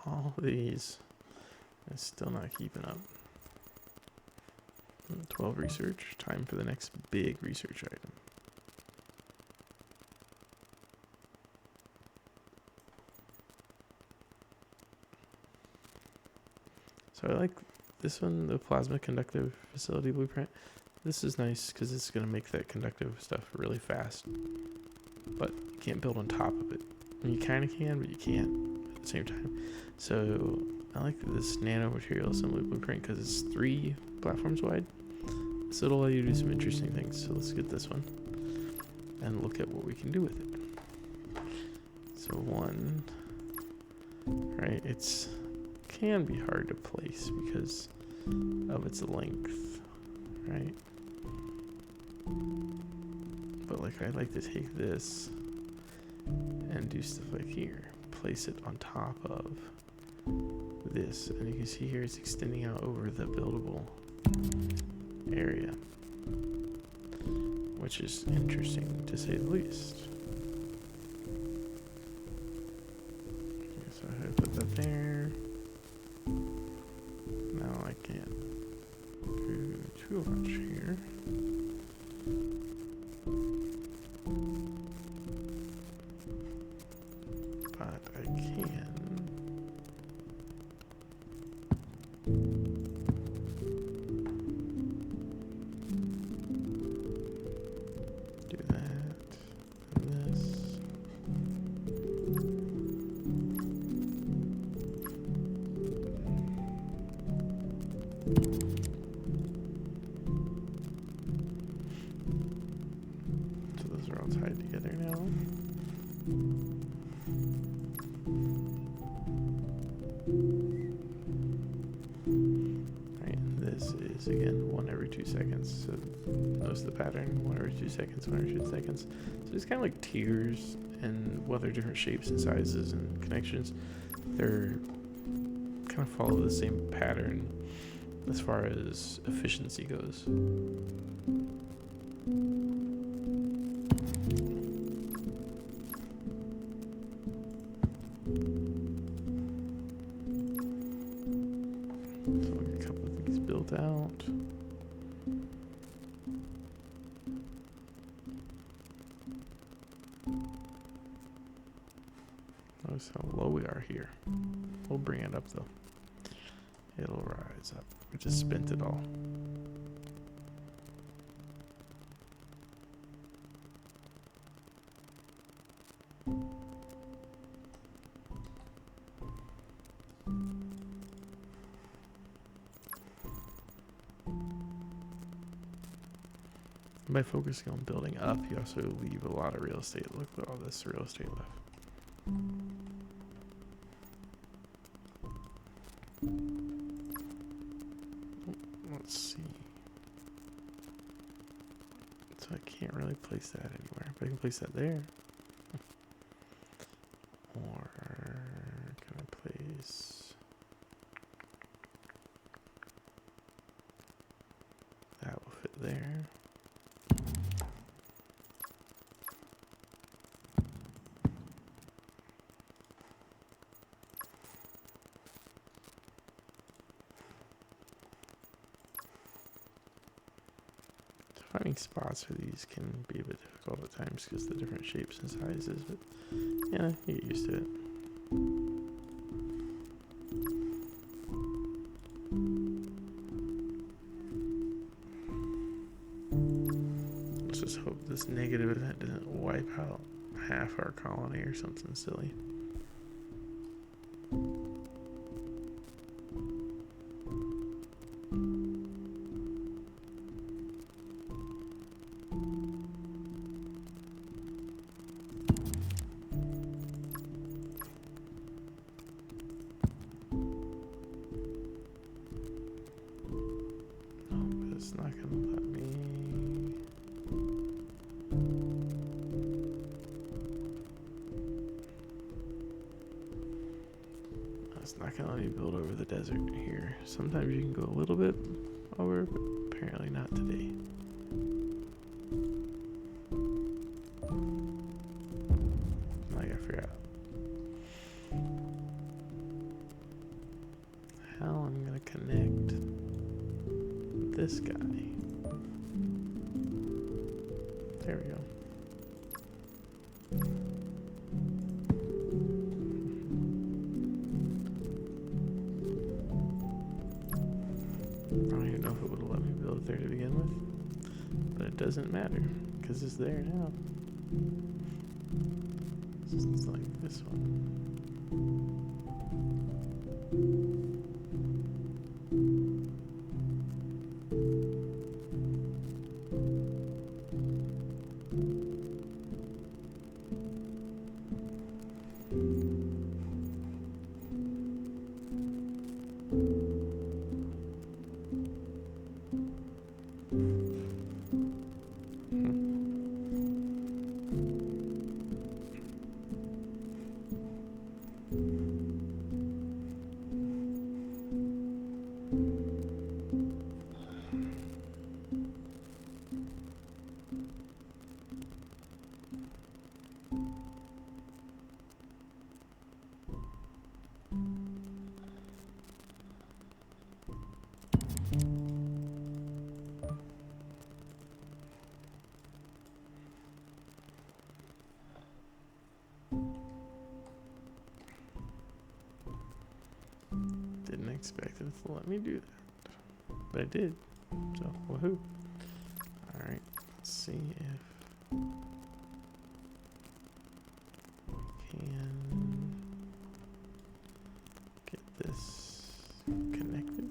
All these is still not keeping up. 12 research. Time for the next big research item. So I like this one, the plasma conductive facility blueprint. This is nice because it's going to make that conductive stuff really fast. But you can't build on top of it. I mean, you kind of can, but you can't at the same time. So I like this nanomaterial assembly blueprint because it's 3 platforms wide. So it'll allow you to do some interesting things. So let's get this one and look at what we can do with it. So one, right, it's can be hard to place because of its length, right? But like I like to take this and do stuff like here, place it on top of this, and you can see here it's extending out over the buildable area, which is interesting to say the least. Okay, so I put that there. Now I can't do too much here. But I can do that and this. So those are all tied together now. Right, and this is again 1 every 2 seconds. So notice the pattern, 1 every 2 seconds, 1 every 2 seconds. So it's kind of like tiers, and while they're different shapes and sizes and connections, they're kind of follow the same pattern as far as efficiency goes. So we'll get a couple of these built out. Notice how low we are here. We'll bring it up though. It'll rise up. We just spent it all. By focusing on building up, you also leave a lot of real estate. Look at all this real estate left. Let's see. So I can't really place that anywhere, but I can place that there. Or can I place Finding spots for these can be a bit difficult at times because of the different shapes and sizes, but yeah, you get used to it. Let's just hope this negative event doesn't wipe out half our colony or something silly. It's not gonna let me. It's not gonna let me build over the desert here. Sometimes you can go a little bit over, but apparently not today. I gotta figure out how I'm gonna connect this guy. There we go. I don't even know if it would have let me build it there to begin with, but it doesn't matter because it's there now. It's like this one. Didn't expect it to let me do that, but I did, so woohoo. Alright, let's see if we can get this connected.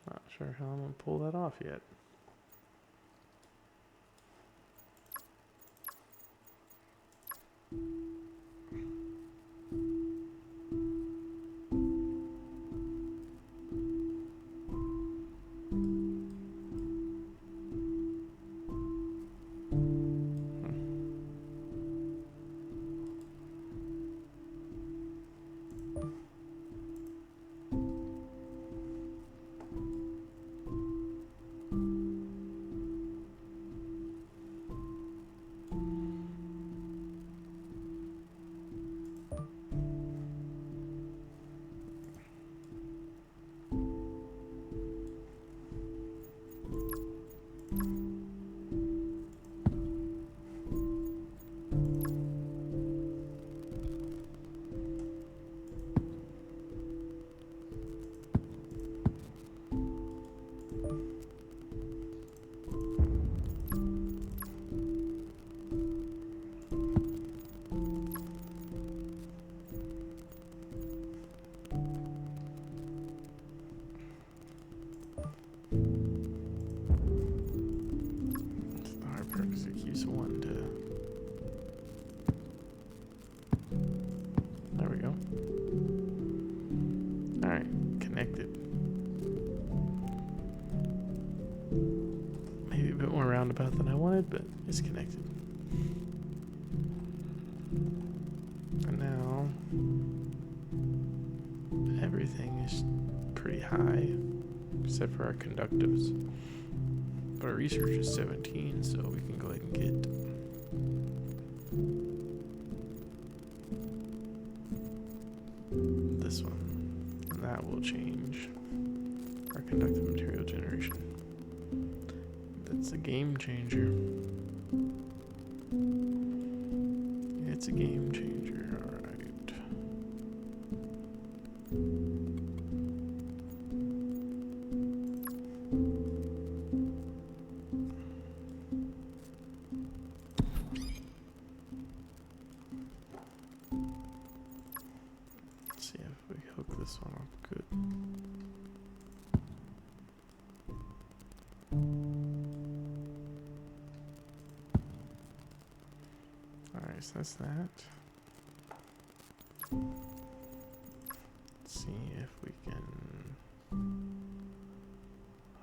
Not sure how I'm gonna pull that off yet. connected, but it's connected. And now everything is pretty high, except for our conductives. But our research is 17, so we can go ahead and get this one. And that will change our conductive material generation. That's a game changer. It's a game changer, alright. Let's see if we hook this one up good. Alright, so that's that. Let's see if we can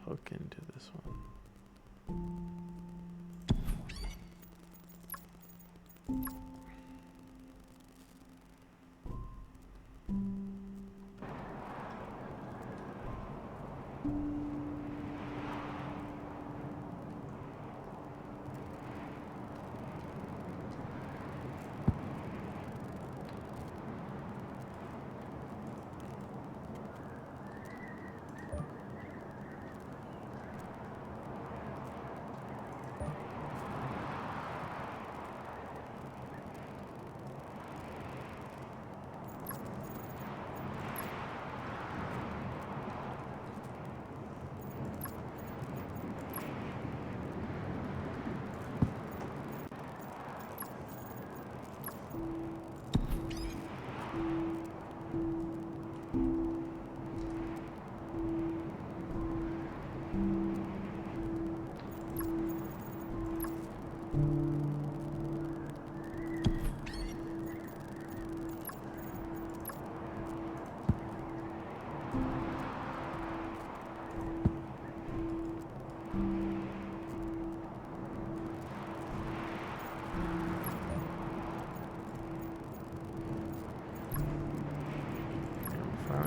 hook into this one.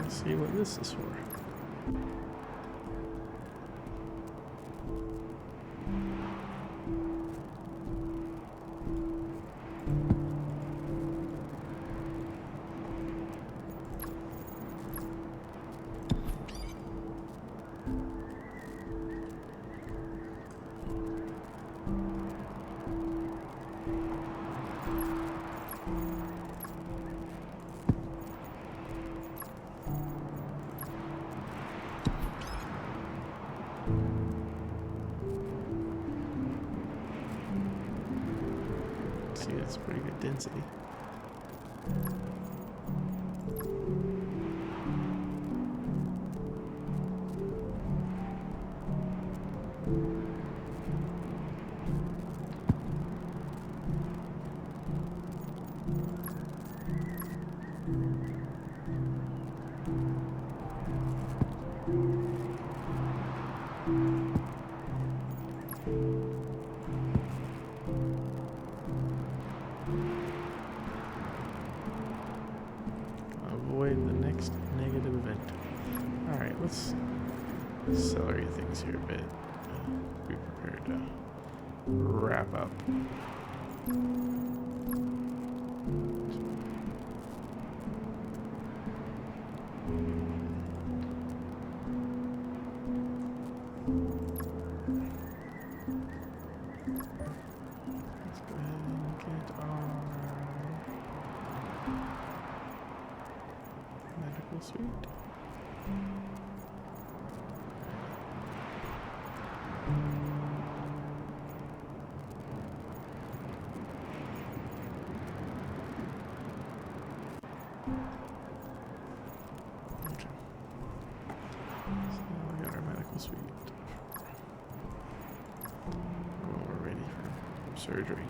Let's see what this is for. See, that's pretty good density. Avoid the next negative event. Alright, let's accelerate things here a bit. Be prepared to wrap up. Let's go ahead and get our medical suite. Okay. So we got our medical suite. We're ready for surgery.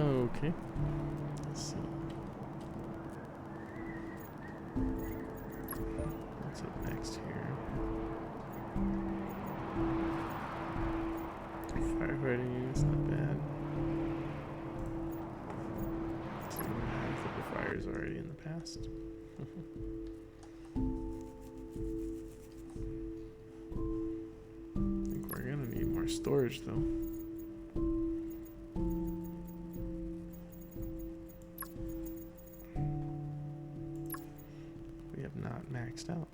Okay. Let's see. What's up next here? Firefighting is not bad. So we have a couple fires already in the past. I think we're gonna need more storage though. We have not maxed out.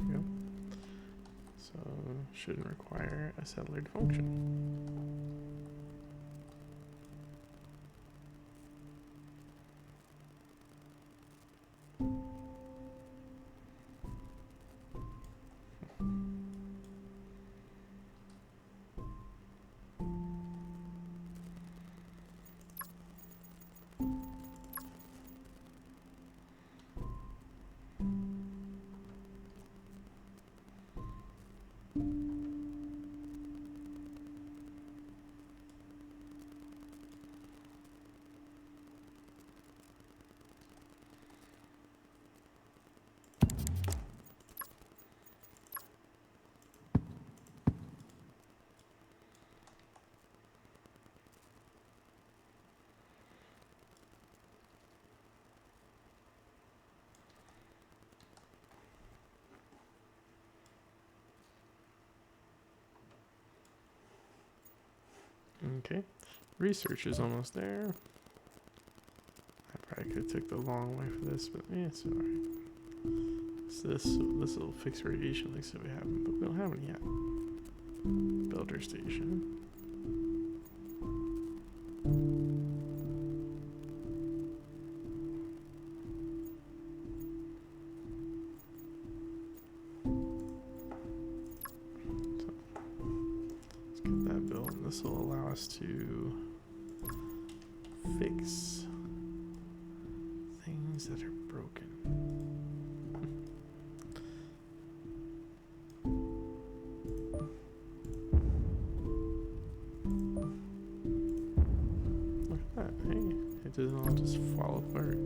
Go. So shouldn't require a settler to function. Okay, research is almost there. I probably could have took the long way for this, but yeah, it's alright. So this will fix radiation like so we have them, but we don't have any yet. Builder station. This will allow us to fix things that are broken. Look at that. Hey, it doesn't all just fall apart.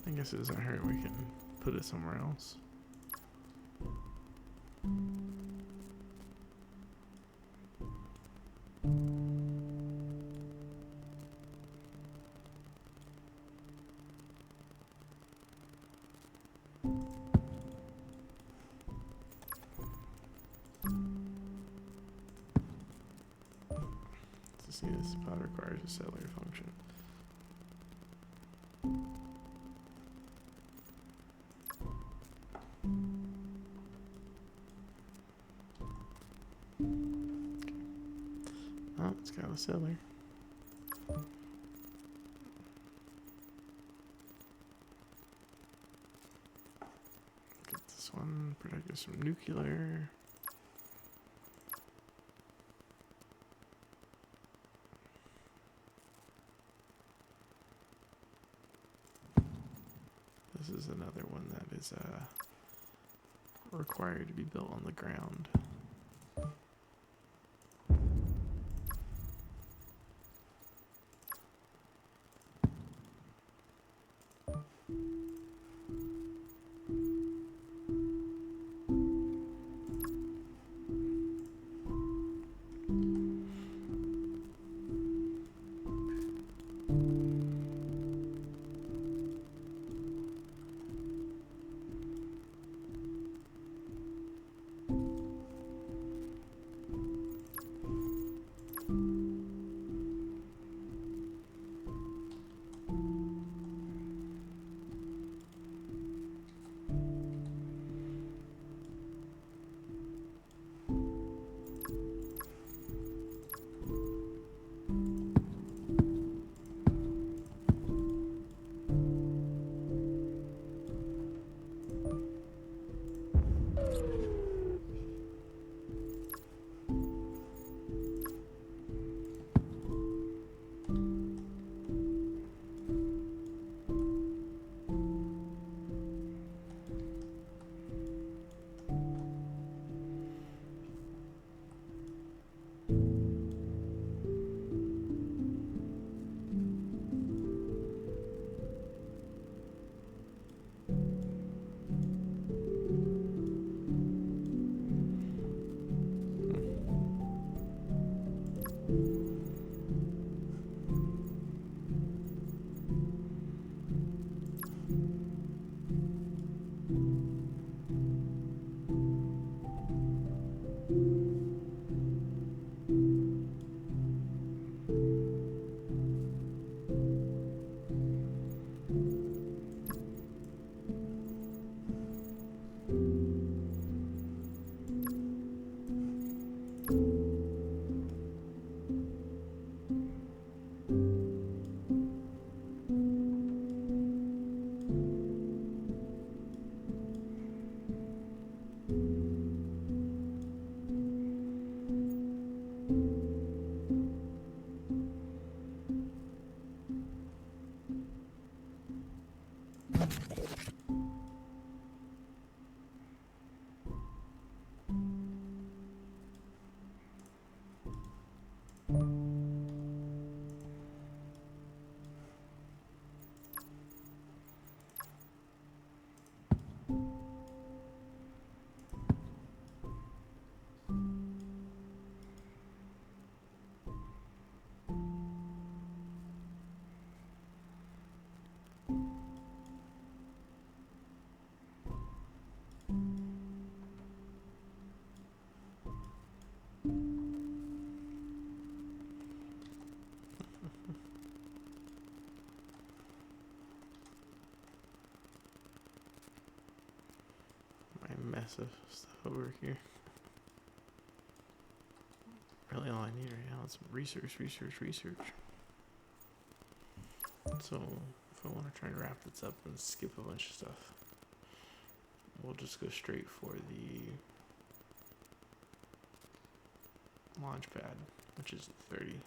I guess it doesn't hurt. We can put it somewhere else. To see this pod requires a cellular function. Oh, it's got a cellar. Get this one, protect us from nuclear. This is another one that is required to be built on the ground. Mess of stuff over here. Really all I need right now is research. So if I want to try and wrap this up and skip a bunch of stuff, we'll just go straight for the launch pad, which is 30.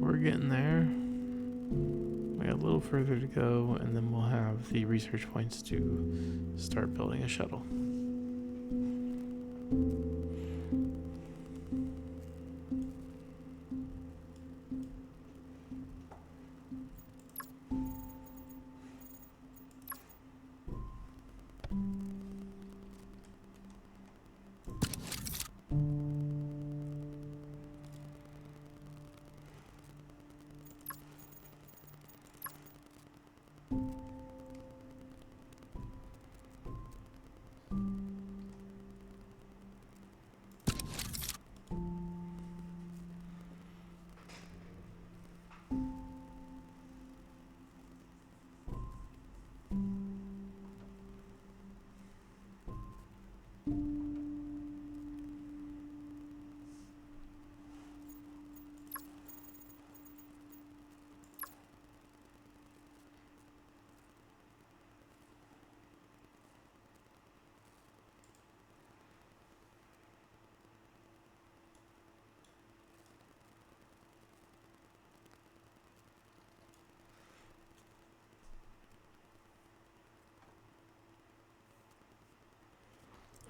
we're getting there. We got a little further to go, and then we'll have the research points to start building a shuttle.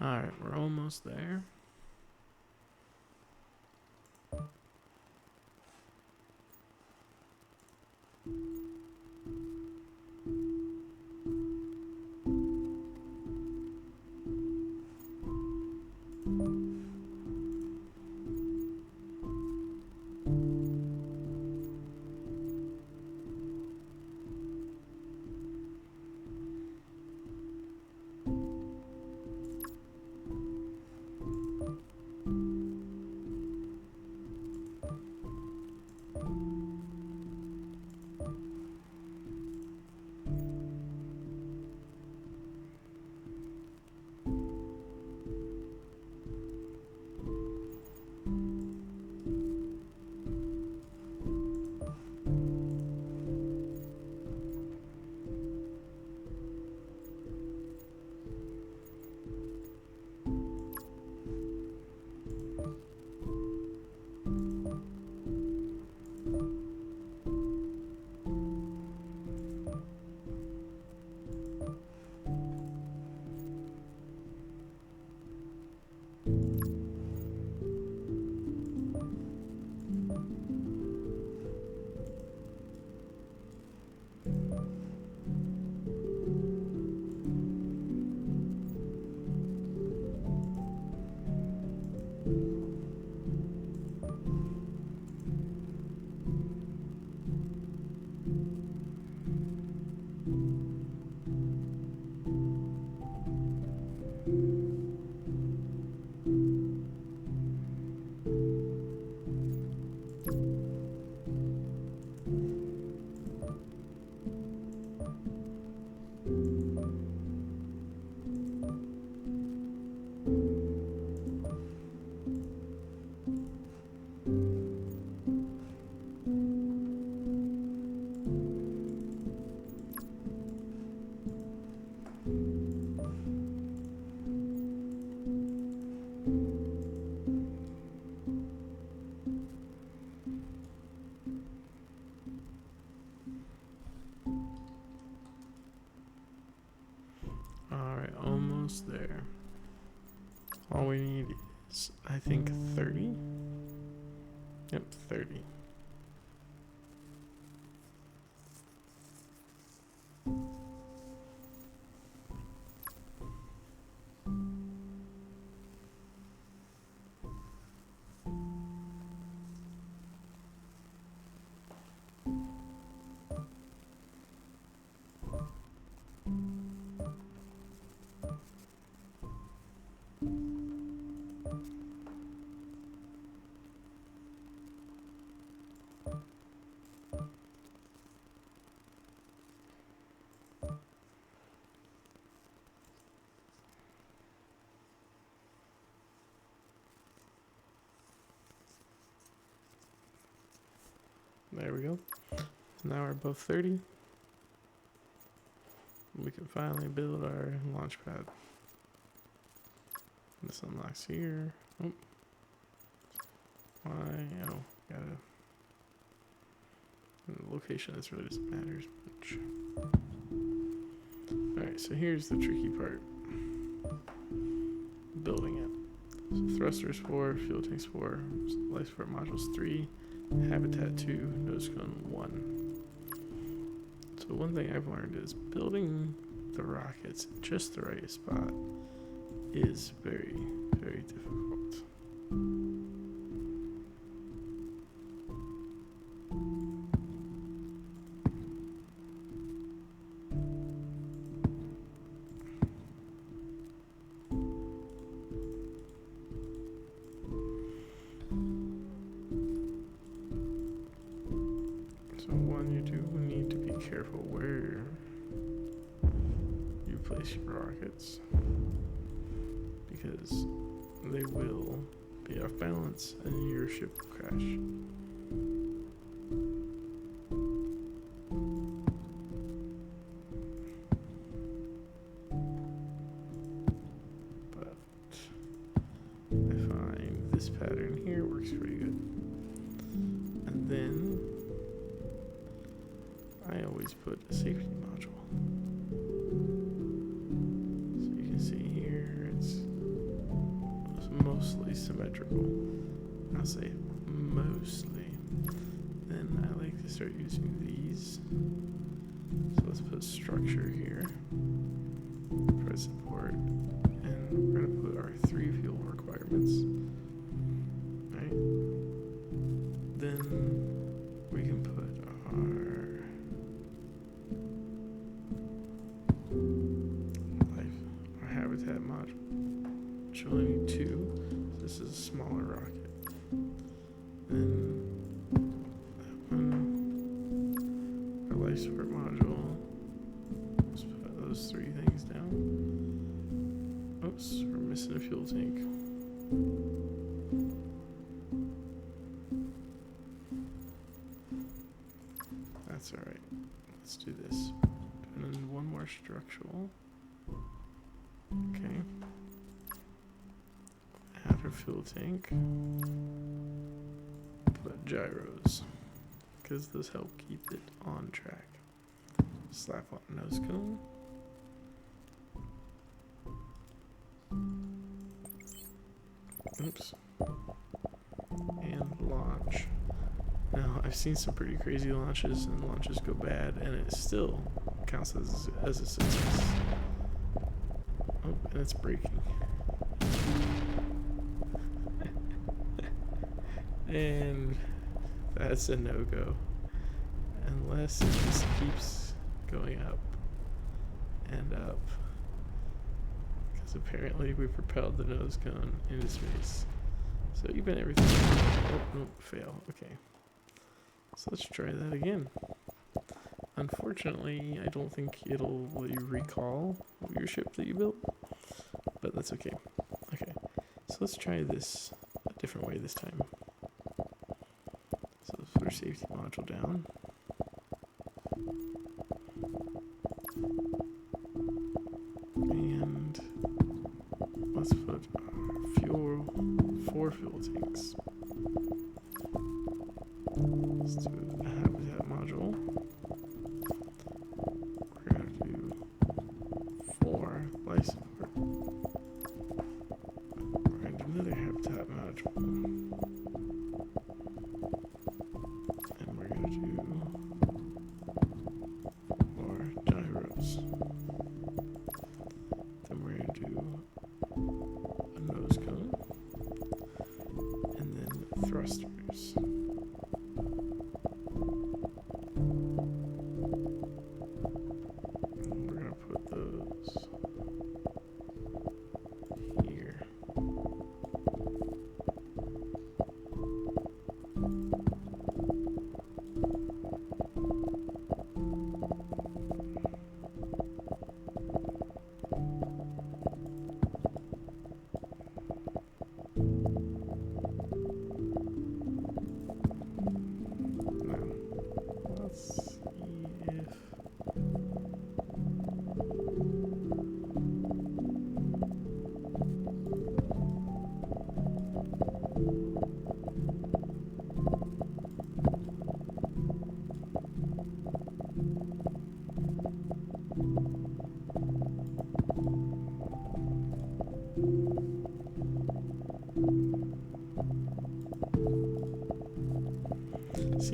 Alright, we're almost there. Alright, almost there. All we need is, I think, 30? Yep, 30. There we go. Now we're above 30. We can finally build our launch pad. This unlocks here. Oh. Why? Oh, gotta location. This really doesn't matter as much. Alright, so here's the tricky part. Building it. So thrusters 4, fuel tanks 4, life support modules 3, habitat 2, nose cone 1. So one thing I've learned is building the rockets in just the right spot is very, very difficult. So one, you do need to be careful where you place your rockets, because they will be off balance and your ship will crash. But I find this pattern here works pretty good. And then I always put a safety module. So you can see here it's mostly symmetrical. I'll say mostly. Then I like to start using these. So let's put structure here. Press support. And we're going to put our 3 fuel requirements. Right? Then we can put our habitat module. Which we only need 2. So this is a smaller rocket. Then that one, our life support module. Let's put those 3 things down. Oops, we're missing a fuel tank. That's alright. Let's do this. And then one more structural. Okay. Outer fuel tank. Put gyros, because those help keep it on track. Slap on nose cone. Oops. And launch. Now, I've seen some pretty crazy launches, and launches go bad, and it still counts as a success. Oh, and it's breaking. And that's a no-go. Unless it just keeps going up and up. Because apparently we propelled the nose cone into space. So even everything... Oh, no, fail. Okay. So let's try that again. Unfortunately, I don't think it'll let you recall your ship that you built. But that's okay. Okay. So let's try this a different way this time. So let's put our safety module down. And let's put our 4 fuel tanks. Let's do a habitat module. We're going to do 4 life support. We're going to do another habitat module. And we're going to do 4 gyros. Then we're going to do a nose cone. And then thrusters.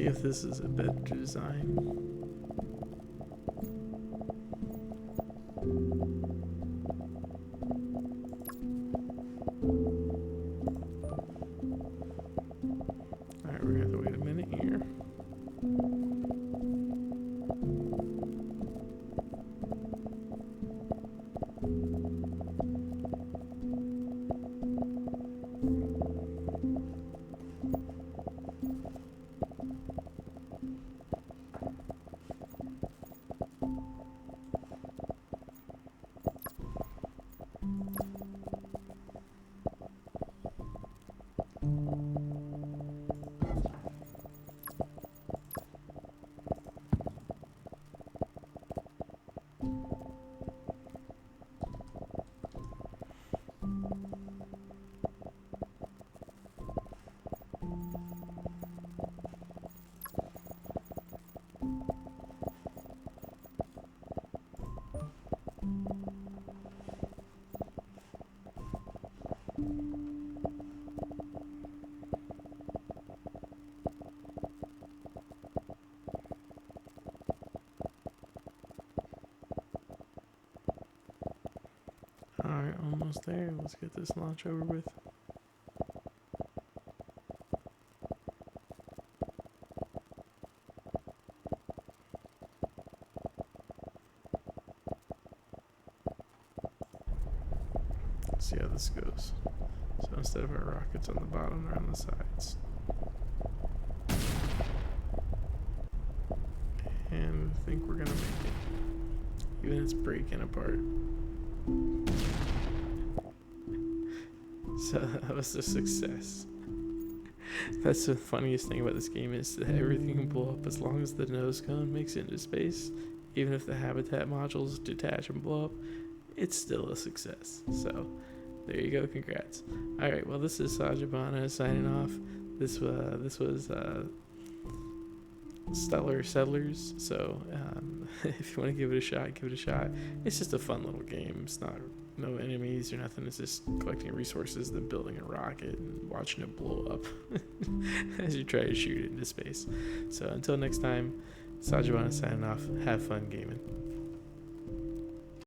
if this is a better design. Alright, we're gonna have to wait a minute here. Alright, almost there. Let's get this launch over with. Let's see how this goes. So instead of our rockets on the bottom, they're on the sides. And I think we're gonna make it. Even it's breaking apart. So that was a success. That's the funniest thing about this game is that everything can blow up as long as the nose cone makes it into space. Even if the habitat modules detach and blow up, it's still a success. So there you go, congrats. Alright, well this is Sajabana signing off. This was Stellar Settlers, so if you want to give it a shot, give it a shot. It's just a fun little game. It's not no enemies or nothing. It's just collecting resources, then building a rocket and watching it blow up as you try to shoot it into space. So until next time, Sajabana signing off. Have fun gaming.